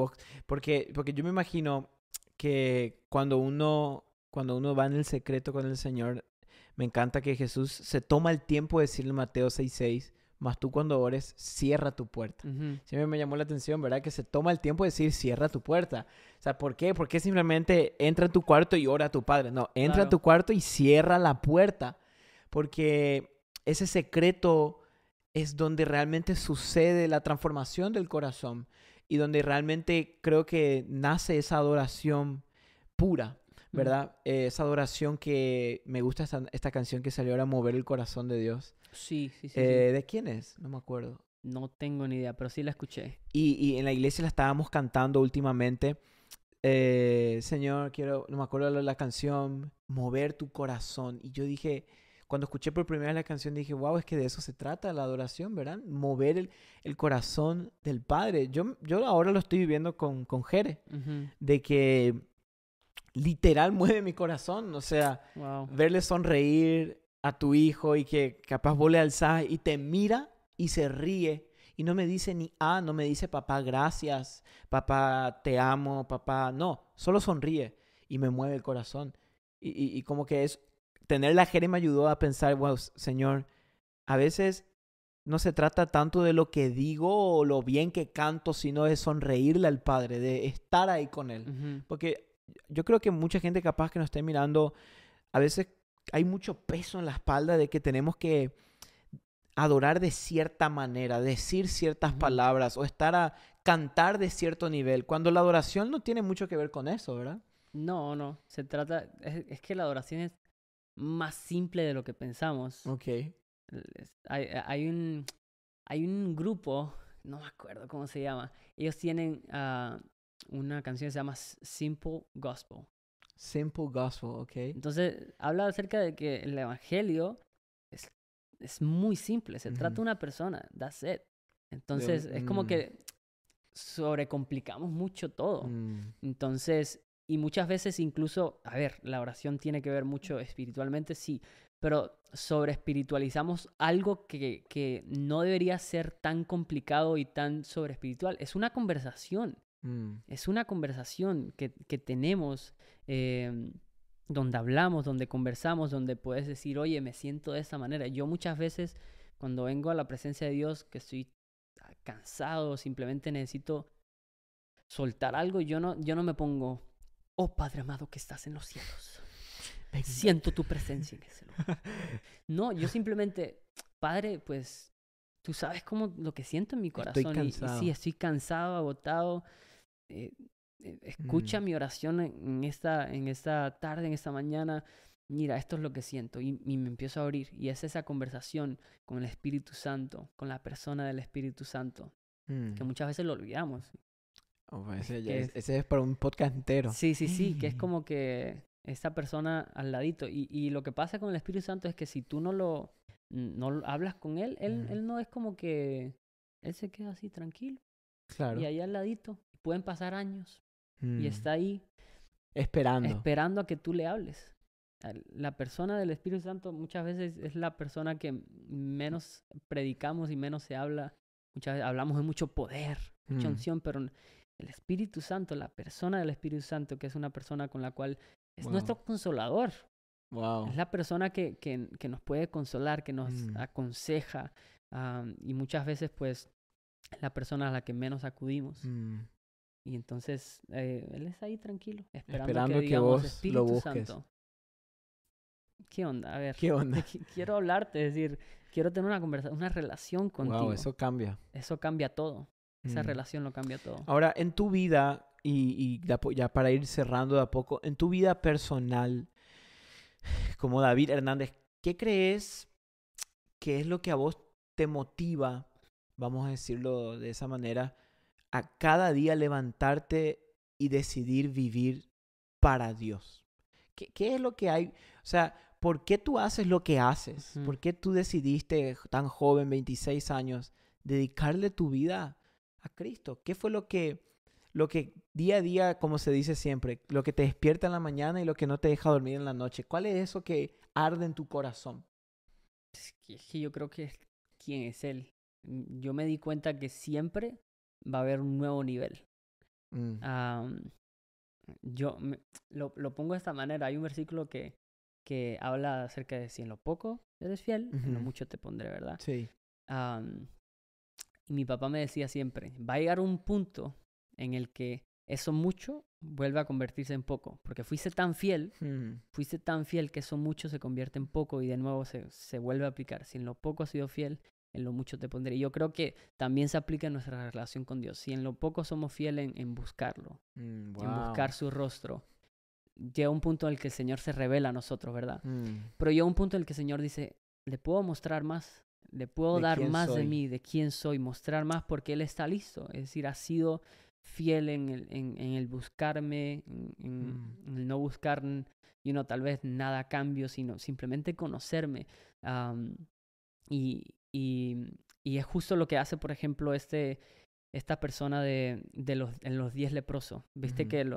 [SPEAKER 1] porque yo me imagino que cuando uno va en el secreto con el Señor, me encanta que Jesús se toma el tiempo de decirle en Mateo 6:6, mas tú cuando ores, cierra tu puerta. Siempre me llamó la atención, ¿verdad? Que se toma el tiempo de decir, cierra tu puerta. O sea, ¿por qué? ¿Por qué simplemente entra a tu cuarto y ora a tu Padre? No, entra a tu cuarto y cierra la puerta. Porque ese secreto es donde realmente sucede la transformación del corazón y donde realmente creo que nace esa adoración pura, ¿verdad? Esa adoración que me gusta esta canción que salió ahora, Mover el Corazón de Dios.
[SPEAKER 2] Sí.
[SPEAKER 1] ¿De quién es? No me acuerdo.
[SPEAKER 2] No tengo ni idea, pero sí la escuché.
[SPEAKER 1] Y en la iglesia la estábamos cantando últimamente. Señor, no me acuerdo de la canción, Mover tu Corazón. Y yo dije, cuando escuché por primera vez la canción, dije, wow, es que de eso se trata la adoración, ¿verdad? Mover el corazón del Padre. Yo ahora lo estoy viviendo con Jere, de que literal mueve mi corazón. O sea, verle sonreír a tu hijo y que capaz vos le alzás y te mira y se ríe y no me dice no me dice papá, gracias, papá, te amo, papá. No, solo sonríe y me mueve el corazón. Y como que tener la Jere me ayudó a pensar, wow, Señor, a veces no se trata tanto de lo que digo o lo bien que canto, sino de sonreírle al Padre, de estar ahí con Él.
[SPEAKER 2] Ujú.
[SPEAKER 1] Porque yo creo que mucha gente capaz que nos esté mirando, a veces hay mucho peso en la espalda de que tenemos que adorar de cierta manera, decir ciertas
[SPEAKER 2] Ujú.
[SPEAKER 1] palabras o cantar de cierto nivel, cuando la adoración no tiene mucho que ver con eso, ¿verdad?
[SPEAKER 2] No, se trata, es que la adoración es más simple de lo que pensamos.
[SPEAKER 1] Ok.
[SPEAKER 2] Hay un grupo, no me acuerdo cómo se llama, ellos tienen una canción que se llama Simple Gospel.
[SPEAKER 1] Simple gospel, ok.
[SPEAKER 2] Entonces, habla acerca de que el evangelio es muy simple, se trata de una persona, that's it. Entonces, es como que sobrecomplicamos mucho todo. Entonces, y muchas veces incluso, a ver, la oración tiene que ver mucho espiritualmente, sí, pero sobreespiritualizamos algo que no debería ser tan complicado y tan sobreespiritual. Es una conversación. Es una conversación que tenemos donde hablamos, donde conversamos, donde puedes decir, oye, me siento de esa manera. Yo muchas veces cuando vengo a la presencia de Dios, que estoy cansado, simplemente necesito soltar algo, yo no me pongo, oh Padre amado que estás en los cielos, siento tu presencia en ese lugar. No, yo simplemente, Padre, pues tú sabes cómo lo que siento en mi corazón.
[SPEAKER 1] Estoy cansado.
[SPEAKER 2] Y sí, estoy cansado, agotado. Escucha mi oración en esta tarde, en esta mañana. Mira, esto es lo que siento. Y me empiezo a abrir. Y es esa conversación con el Espíritu Santo, con la persona del Espíritu Santo, que muchas veces lo olvidamos.
[SPEAKER 1] Ese es para un podcast entero.
[SPEAKER 2] Sí, que es como que esa persona al ladito. Y lo que pasa con el Espíritu Santo es que si tú no hablas con él, él no es como que él se queda así tranquilo.
[SPEAKER 1] Claro.
[SPEAKER 2] Y ahí al ladito. Pueden pasar años. Y está ahí esperando a que tú le hables. La persona del Espíritu Santo muchas veces es la persona que menos predicamos y menos se habla. Muchas veces hablamos de mucho poder, mucha unción, pero el Espíritu Santo, la persona del Espíritu Santo, que es una persona con la cual es nuestro consolador.
[SPEAKER 1] Wow.
[SPEAKER 2] Es la persona que nos puede consolar, que nos aconseja. Y muchas veces, pues, es la persona a la que menos acudimos. Y entonces, él está ahí tranquilo, esperando que digamos,
[SPEAKER 1] vos
[SPEAKER 2] Espíritu
[SPEAKER 1] lo busques.
[SPEAKER 2] Santo. ¿Qué onda? A ver.
[SPEAKER 1] ¿Qué onda?
[SPEAKER 2] Quiero hablarte, es decir, quiero tener una conversación, una relación contigo.
[SPEAKER 1] Wow, eso cambia.
[SPEAKER 2] Eso cambia todo. Esa relación lo cambia todo.
[SPEAKER 1] Ahora, en tu vida, y ya para ir cerrando de a poco, en tu vida personal, como David Hernández, ¿qué crees que es lo que a vos te motiva, vamos a decirlo de esa manera, a cada día levantarte y decidir vivir para Dios? ¿Qué es lo que hay? O sea, ¿por qué tú haces lo que haces? ¿Por qué tú decidiste, tan joven, 26 años, dedicarle tu vida a Cristo? ¿Qué fue lo que día a día, como se dice siempre, lo que te despierta en la mañana y lo que no te deja dormir en la noche? ¿Cuál es eso que arde en tu corazón?
[SPEAKER 2] Es que yo creo que es quién es Él. Yo me di cuenta que siempre va a haber un nuevo nivel. Yo lo pongo de esta manera. Hay un versículo que habla acerca de si en lo poco eres fiel, en lo mucho te pondré, ¿verdad?
[SPEAKER 1] Sí.
[SPEAKER 2] Y mi papá me decía siempre, va a llegar un punto en el que eso mucho vuelve a convertirse en poco, porque fuiste tan fiel que eso mucho se convierte en poco y de nuevo se vuelve a aplicar. Si en lo poco has sido fiel, en lo mucho te pondré. Y yo creo que también se aplica en nuestra relación con Dios. Si en lo poco somos fieles en buscarlo, en buscar su rostro, llega un punto en el que el Señor se revela a nosotros, ¿verdad? Pero llega un punto en el que el Señor dice, le puedo mostrar más, le puedo dar más de mí, de quién soy, mostrar más porque Él está listo. Es decir, ha sido fiel en el buscarme, en el no buscar, tal vez nada a cambio, sino simplemente conocerme. Y es justo lo que hace, por ejemplo, esta persona en los 10 leprosos. Viste que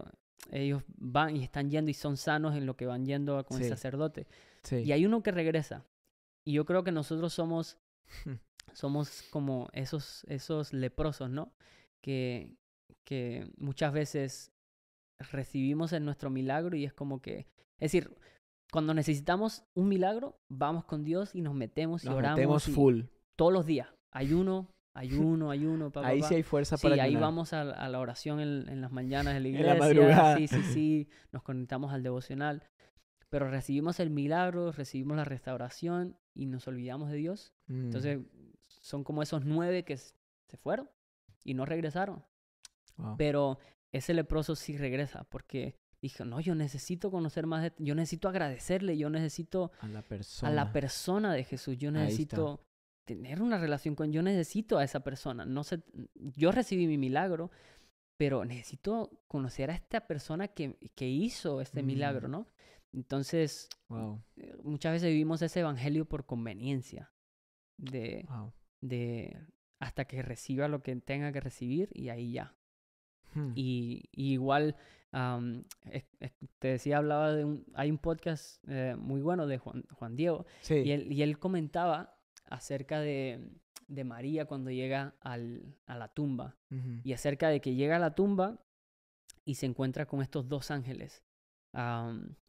[SPEAKER 2] ellos van y están yendo y son sanos en lo que van yendo con el sacerdote. Sí. Y hay uno que regresa. Y yo creo que nosotros somos somos como esos leprosos, ¿no? Que muchas veces recibimos en nuestro milagro y es como que, es decir, cuando necesitamos un milagro, vamos con Dios y nos metemos y
[SPEAKER 1] Nos
[SPEAKER 2] oramos.
[SPEAKER 1] metemos full.
[SPEAKER 2] Todos los días. Ayuno,
[SPEAKER 1] Ahí sí hay fuerza para
[SPEAKER 2] Sí, ahí
[SPEAKER 1] ayunar.
[SPEAKER 2] vamos a la oración en las mañanas de la
[SPEAKER 1] En
[SPEAKER 2] iglesia.
[SPEAKER 1] la madrugada.
[SPEAKER 2] Sí. Nos conectamos al devocional. Pero recibimos el milagro, recibimos la restauración y nos olvidamos de Dios. Entonces, son como esos 9 que se fueron y no regresaron.
[SPEAKER 1] Wow.
[SPEAKER 2] Pero ese leproso sí regresa porque dijo, no, yo necesito conocer más, yo necesito agradecerle, yo necesito
[SPEAKER 1] a la
[SPEAKER 2] persona de Jesús, yo necesito tener una relación yo necesito a esa persona. No sé, yo recibí mi milagro, pero necesito conocer a esta persona que hizo este milagro, ¿no? Entonces, muchas veces vivimos ese evangelio por conveniencia de hasta que reciba lo que tenga que recibir y ahí ya. Y igual, te decía, hablaba hay un podcast muy bueno de Juan Diego,
[SPEAKER 1] sí.
[SPEAKER 2] y él comentaba acerca de María cuando llega a la tumba, y acerca de que llega a la tumba y se encuentra con estos 2 ángeles,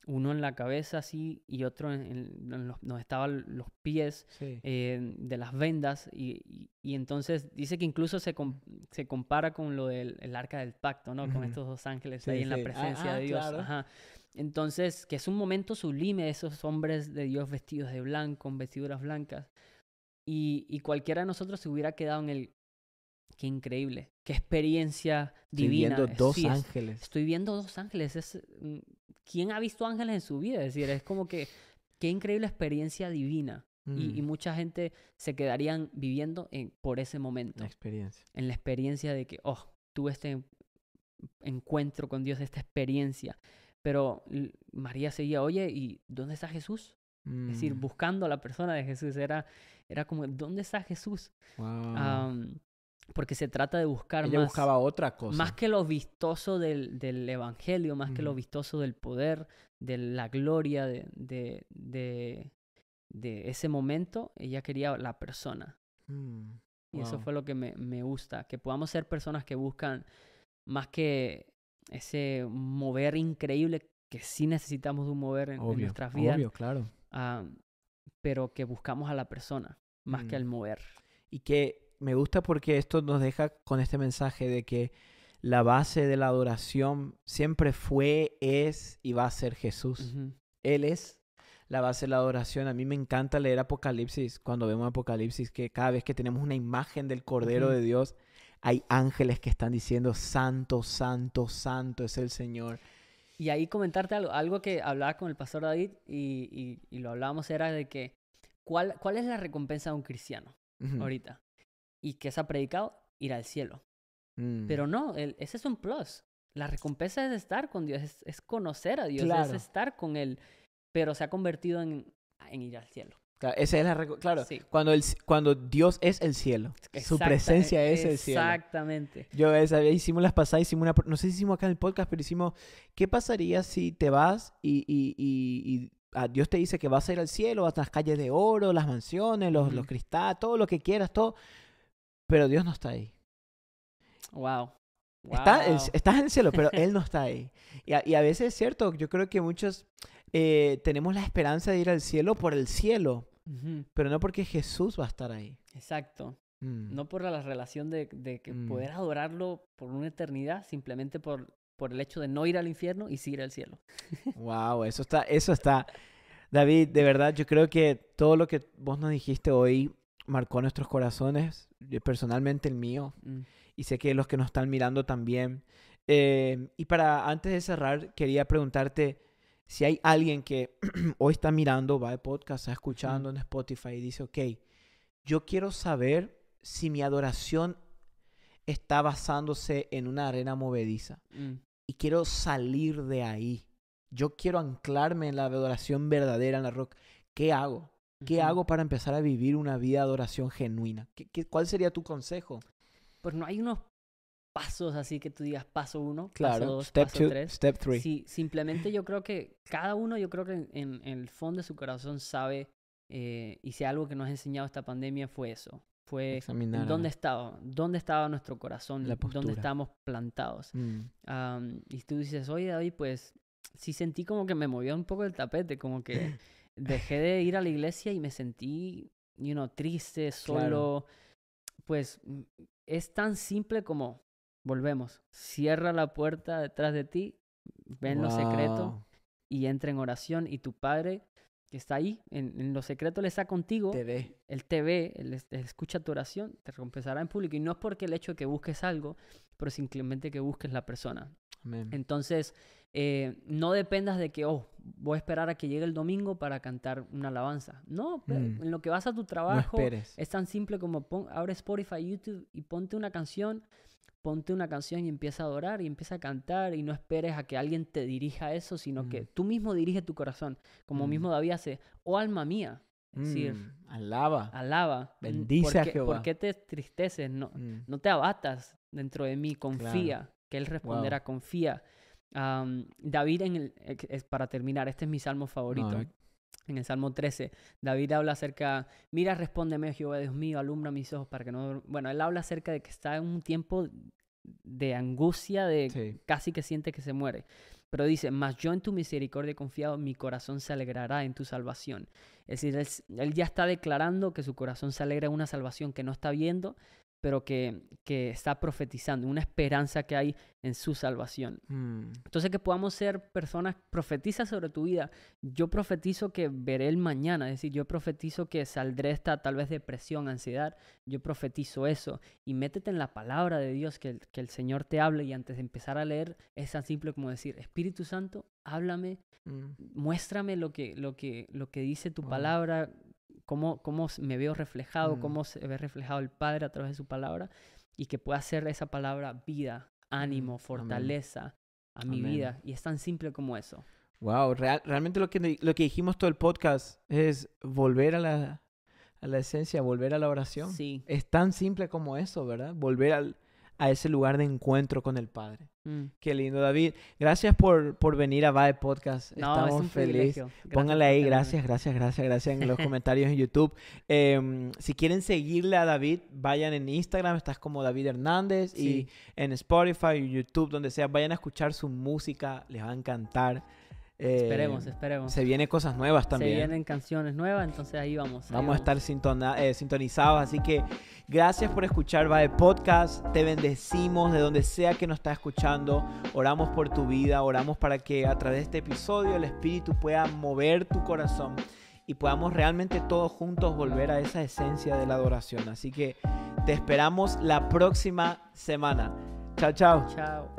[SPEAKER 2] uno en la cabeza así y otro donde estaban los pies,
[SPEAKER 1] sí.
[SPEAKER 2] De las vendas, y entonces dice que incluso se compara con lo del arca del pacto, ¿no? Con estos 2 ángeles ahí en la presencia de Dios.
[SPEAKER 1] Claro.
[SPEAKER 2] Ajá. Entonces, que es un momento sublime, esos hombres de Dios vestidos de blanco, con vestiduras blancas, y cualquiera de nosotros se hubiera quedado en el qué increíble, qué experiencia divina.
[SPEAKER 1] Estoy viendo 2 ángeles.
[SPEAKER 2] Estoy viendo 2 ángeles. ¿Quién ha visto ángeles en su vida? Es decir, es como que qué increíble experiencia divina. Y mucha gente se quedarían viviendo por ese momento. En la experiencia de que, tuve este encuentro con Dios, esta experiencia. Pero María seguía, oye, ¿y dónde está Jesús? Es decir, buscando a la persona de Jesús. Era como, ¿dónde está Jesús?
[SPEAKER 1] Wow.
[SPEAKER 2] Porque se trata de buscar
[SPEAKER 1] Ella buscaba otra cosa.
[SPEAKER 2] Más que lo vistoso del evangelio, más que lo vistoso del poder, de la gloria de ese momento, ella quería la persona. Y eso fue lo que me gusta, que podamos ser personas que buscan más que ese mover increíble, que sí necesitamos de un mover en nuestras vidas.
[SPEAKER 1] Obvio, claro.
[SPEAKER 2] Pero que buscamos a la persona, más que al mover.
[SPEAKER 1] Y que me gusta porque esto nos deja con este mensaje de que la base de la adoración siempre fue, es y va a ser Jesús. Él es la base de la adoración. A mí me encanta leer Apocalipsis, cuando vemos Apocalipsis, que cada vez que tenemos una imagen del Cordero de Dios, hay ángeles que están diciendo, santo, santo, santo es el Señor.
[SPEAKER 2] Y ahí comentarte algo que hablaba con el pastor David y lo hablábamos, era de que ¿cuál es la recompensa de un cristiano ahorita? Y que se ha predicado, ir al cielo. Pero no, ese es un plus. La recompensa es estar con Dios, es conocer a Dios, es estar con Él, pero se ha convertido en ir al cielo.
[SPEAKER 1] Claro, esa es la sí. Cuando Dios es el cielo, su presencia es el cielo.
[SPEAKER 2] Exactamente.
[SPEAKER 1] Hicimos las pasadas, no sé si hicimos acá en el podcast, pero hicimos, ¿qué pasaría si te vas y Dios te dice que vas a ir al cielo, vas a las calles de oro, las mansiones, los cristales, todo lo que quieras, todo, pero Dios no está ahí?
[SPEAKER 2] Wow.
[SPEAKER 1] Estás en el cielo, pero Él no está ahí. Y a veces es cierto, yo creo que muchos tenemos la esperanza de ir al cielo por el cielo, pero no porque Jesús va a estar ahí.
[SPEAKER 2] Exacto. No por la relación de que poder adorarlo por una eternidad, simplemente por el hecho de no ir al infierno y sí ir al cielo.
[SPEAKER 1] Wow, eso está. David, de verdad, yo creo que todo lo que vos nos dijiste hoy marcó nuestros corazones, personalmente el mío, y sé que los que nos están mirando también. Y antes de cerrar, quería preguntarte si hay alguien que hoy está mirando, va de podcast, está escuchando en Spotify y dice, ok, yo quiero saber si mi adoración está basándose en una arena movediza y quiero salir de ahí. Yo quiero anclarme en la adoración verdadera, en la roca. ¿Qué hago? ¿Qué hago para empezar a vivir una vida de adoración genuina? ¿Cuál sería tu consejo?
[SPEAKER 2] Pues no hay unos pasos así que tú digas paso 1,
[SPEAKER 1] claro,
[SPEAKER 2] paso 2,
[SPEAKER 1] step
[SPEAKER 2] paso
[SPEAKER 1] 2,
[SPEAKER 2] 3.
[SPEAKER 1] step 3.
[SPEAKER 2] Sí, simplemente yo creo que cada uno, en el fondo de su corazón sabe, y si algo que nos ha enseñado esta pandemia fue eso. fue
[SPEAKER 1] Examinar
[SPEAKER 2] dónde estaba nuestro corazón,
[SPEAKER 1] la postura.
[SPEAKER 2] dónde estábamos plantados. Y tú dices, oye, David, pues sí sentí como que me movió un poco el tapete, como que dejé de ir a la iglesia y me sentí, triste, solo. Pues es tan simple como, volvemos, cierra la puerta detrás de ti, ve en lo secreto y entra en oración, y tu Padre que está ahí, en lo secreto, Él está contigo. Él te ve, Él escucha tu oración, te recompensará en público. Y no es porque el hecho de que busques algo, pero simplemente que busques la persona.
[SPEAKER 1] Amén.
[SPEAKER 2] Entonces, no dependas de que, voy a esperar a que llegue el domingo para cantar una alabanza. No, en lo que vas a tu trabajo,
[SPEAKER 1] no esperes.
[SPEAKER 2] Es tan simple como abre Spotify, YouTube y ponte una canción y empieza a adorar y empieza a cantar, y no esperes a que alguien te dirija eso, sino que tú mismo diriges tu corazón, como mismo David hace. Oh, alma mía, es decir, alaba,
[SPEAKER 1] bendice a Jehová.
[SPEAKER 2] ¿Por qué te tristeces? No te abatas dentro de mí, confía, que Él responderá, confía. David, para terminar, este es mi salmo favorito. En el Salmo 13, David habla acerca, mira, respóndeme, Jehová Dios mío, alumbra mis ojos para que no... Bueno, él habla acerca de que está en un tiempo de angustia, casi que siente que se muere. Pero dice, mas yo en tu misericordia he confiado, mi corazón se alegrará en tu salvación. Es decir, él ya está declarando que su corazón se alegra en una salvación que no está viendo, pero que está profetizando, una esperanza que hay en su salvación. Entonces, que podamos ser personas, profetiza sobre tu vida. Yo profetizo que veré el mañana, es decir, yo profetizo que saldré de esta tal vez depresión, ansiedad. Yo profetizo eso, y métete en la palabra de Dios, que el Señor te hable, y antes de empezar a leer es tan simple como decir, Espíritu Santo, háblame, muéstrame lo que dice tu palabra, cómo me veo reflejado, cómo se ve reflejado el Padre a través de su palabra, y que pueda hacer esa palabra vida, ánimo, fortaleza a mi vida. Y es tan simple como eso.
[SPEAKER 1] Wow, realmente lo que dijimos todo el podcast es volver a la esencia, volver a la oración.
[SPEAKER 2] Sí.
[SPEAKER 1] Es tan simple como eso, ¿verdad? Volver a ese lugar de encuentro con el Padre. Qué lindo, David. Gracias por venir a VAE Podcast. Estamos felices. Pónganle ahí, gracias en los comentarios en YouTube. Si quieren seguirle a David, vayan en Instagram, estás como David Hernández, y en Spotify, YouTube, donde sea, vayan a escuchar su música, les va a encantar.
[SPEAKER 2] Esperemos.
[SPEAKER 1] Se vienen cosas nuevas también.
[SPEAKER 2] Se vienen canciones nuevas, entonces ahí vamos.
[SPEAKER 1] Vamos a estar sintonizados, así que gracias por escuchar VAE Podcast. Te bendecimos de donde sea que nos estás escuchando. Oramos por tu vida, oramos para que a través de este episodio el Espíritu pueda mover tu corazón y podamos realmente todos juntos volver a esa esencia de la adoración. Así que te esperamos la próxima semana. Chao.
[SPEAKER 2] Chao.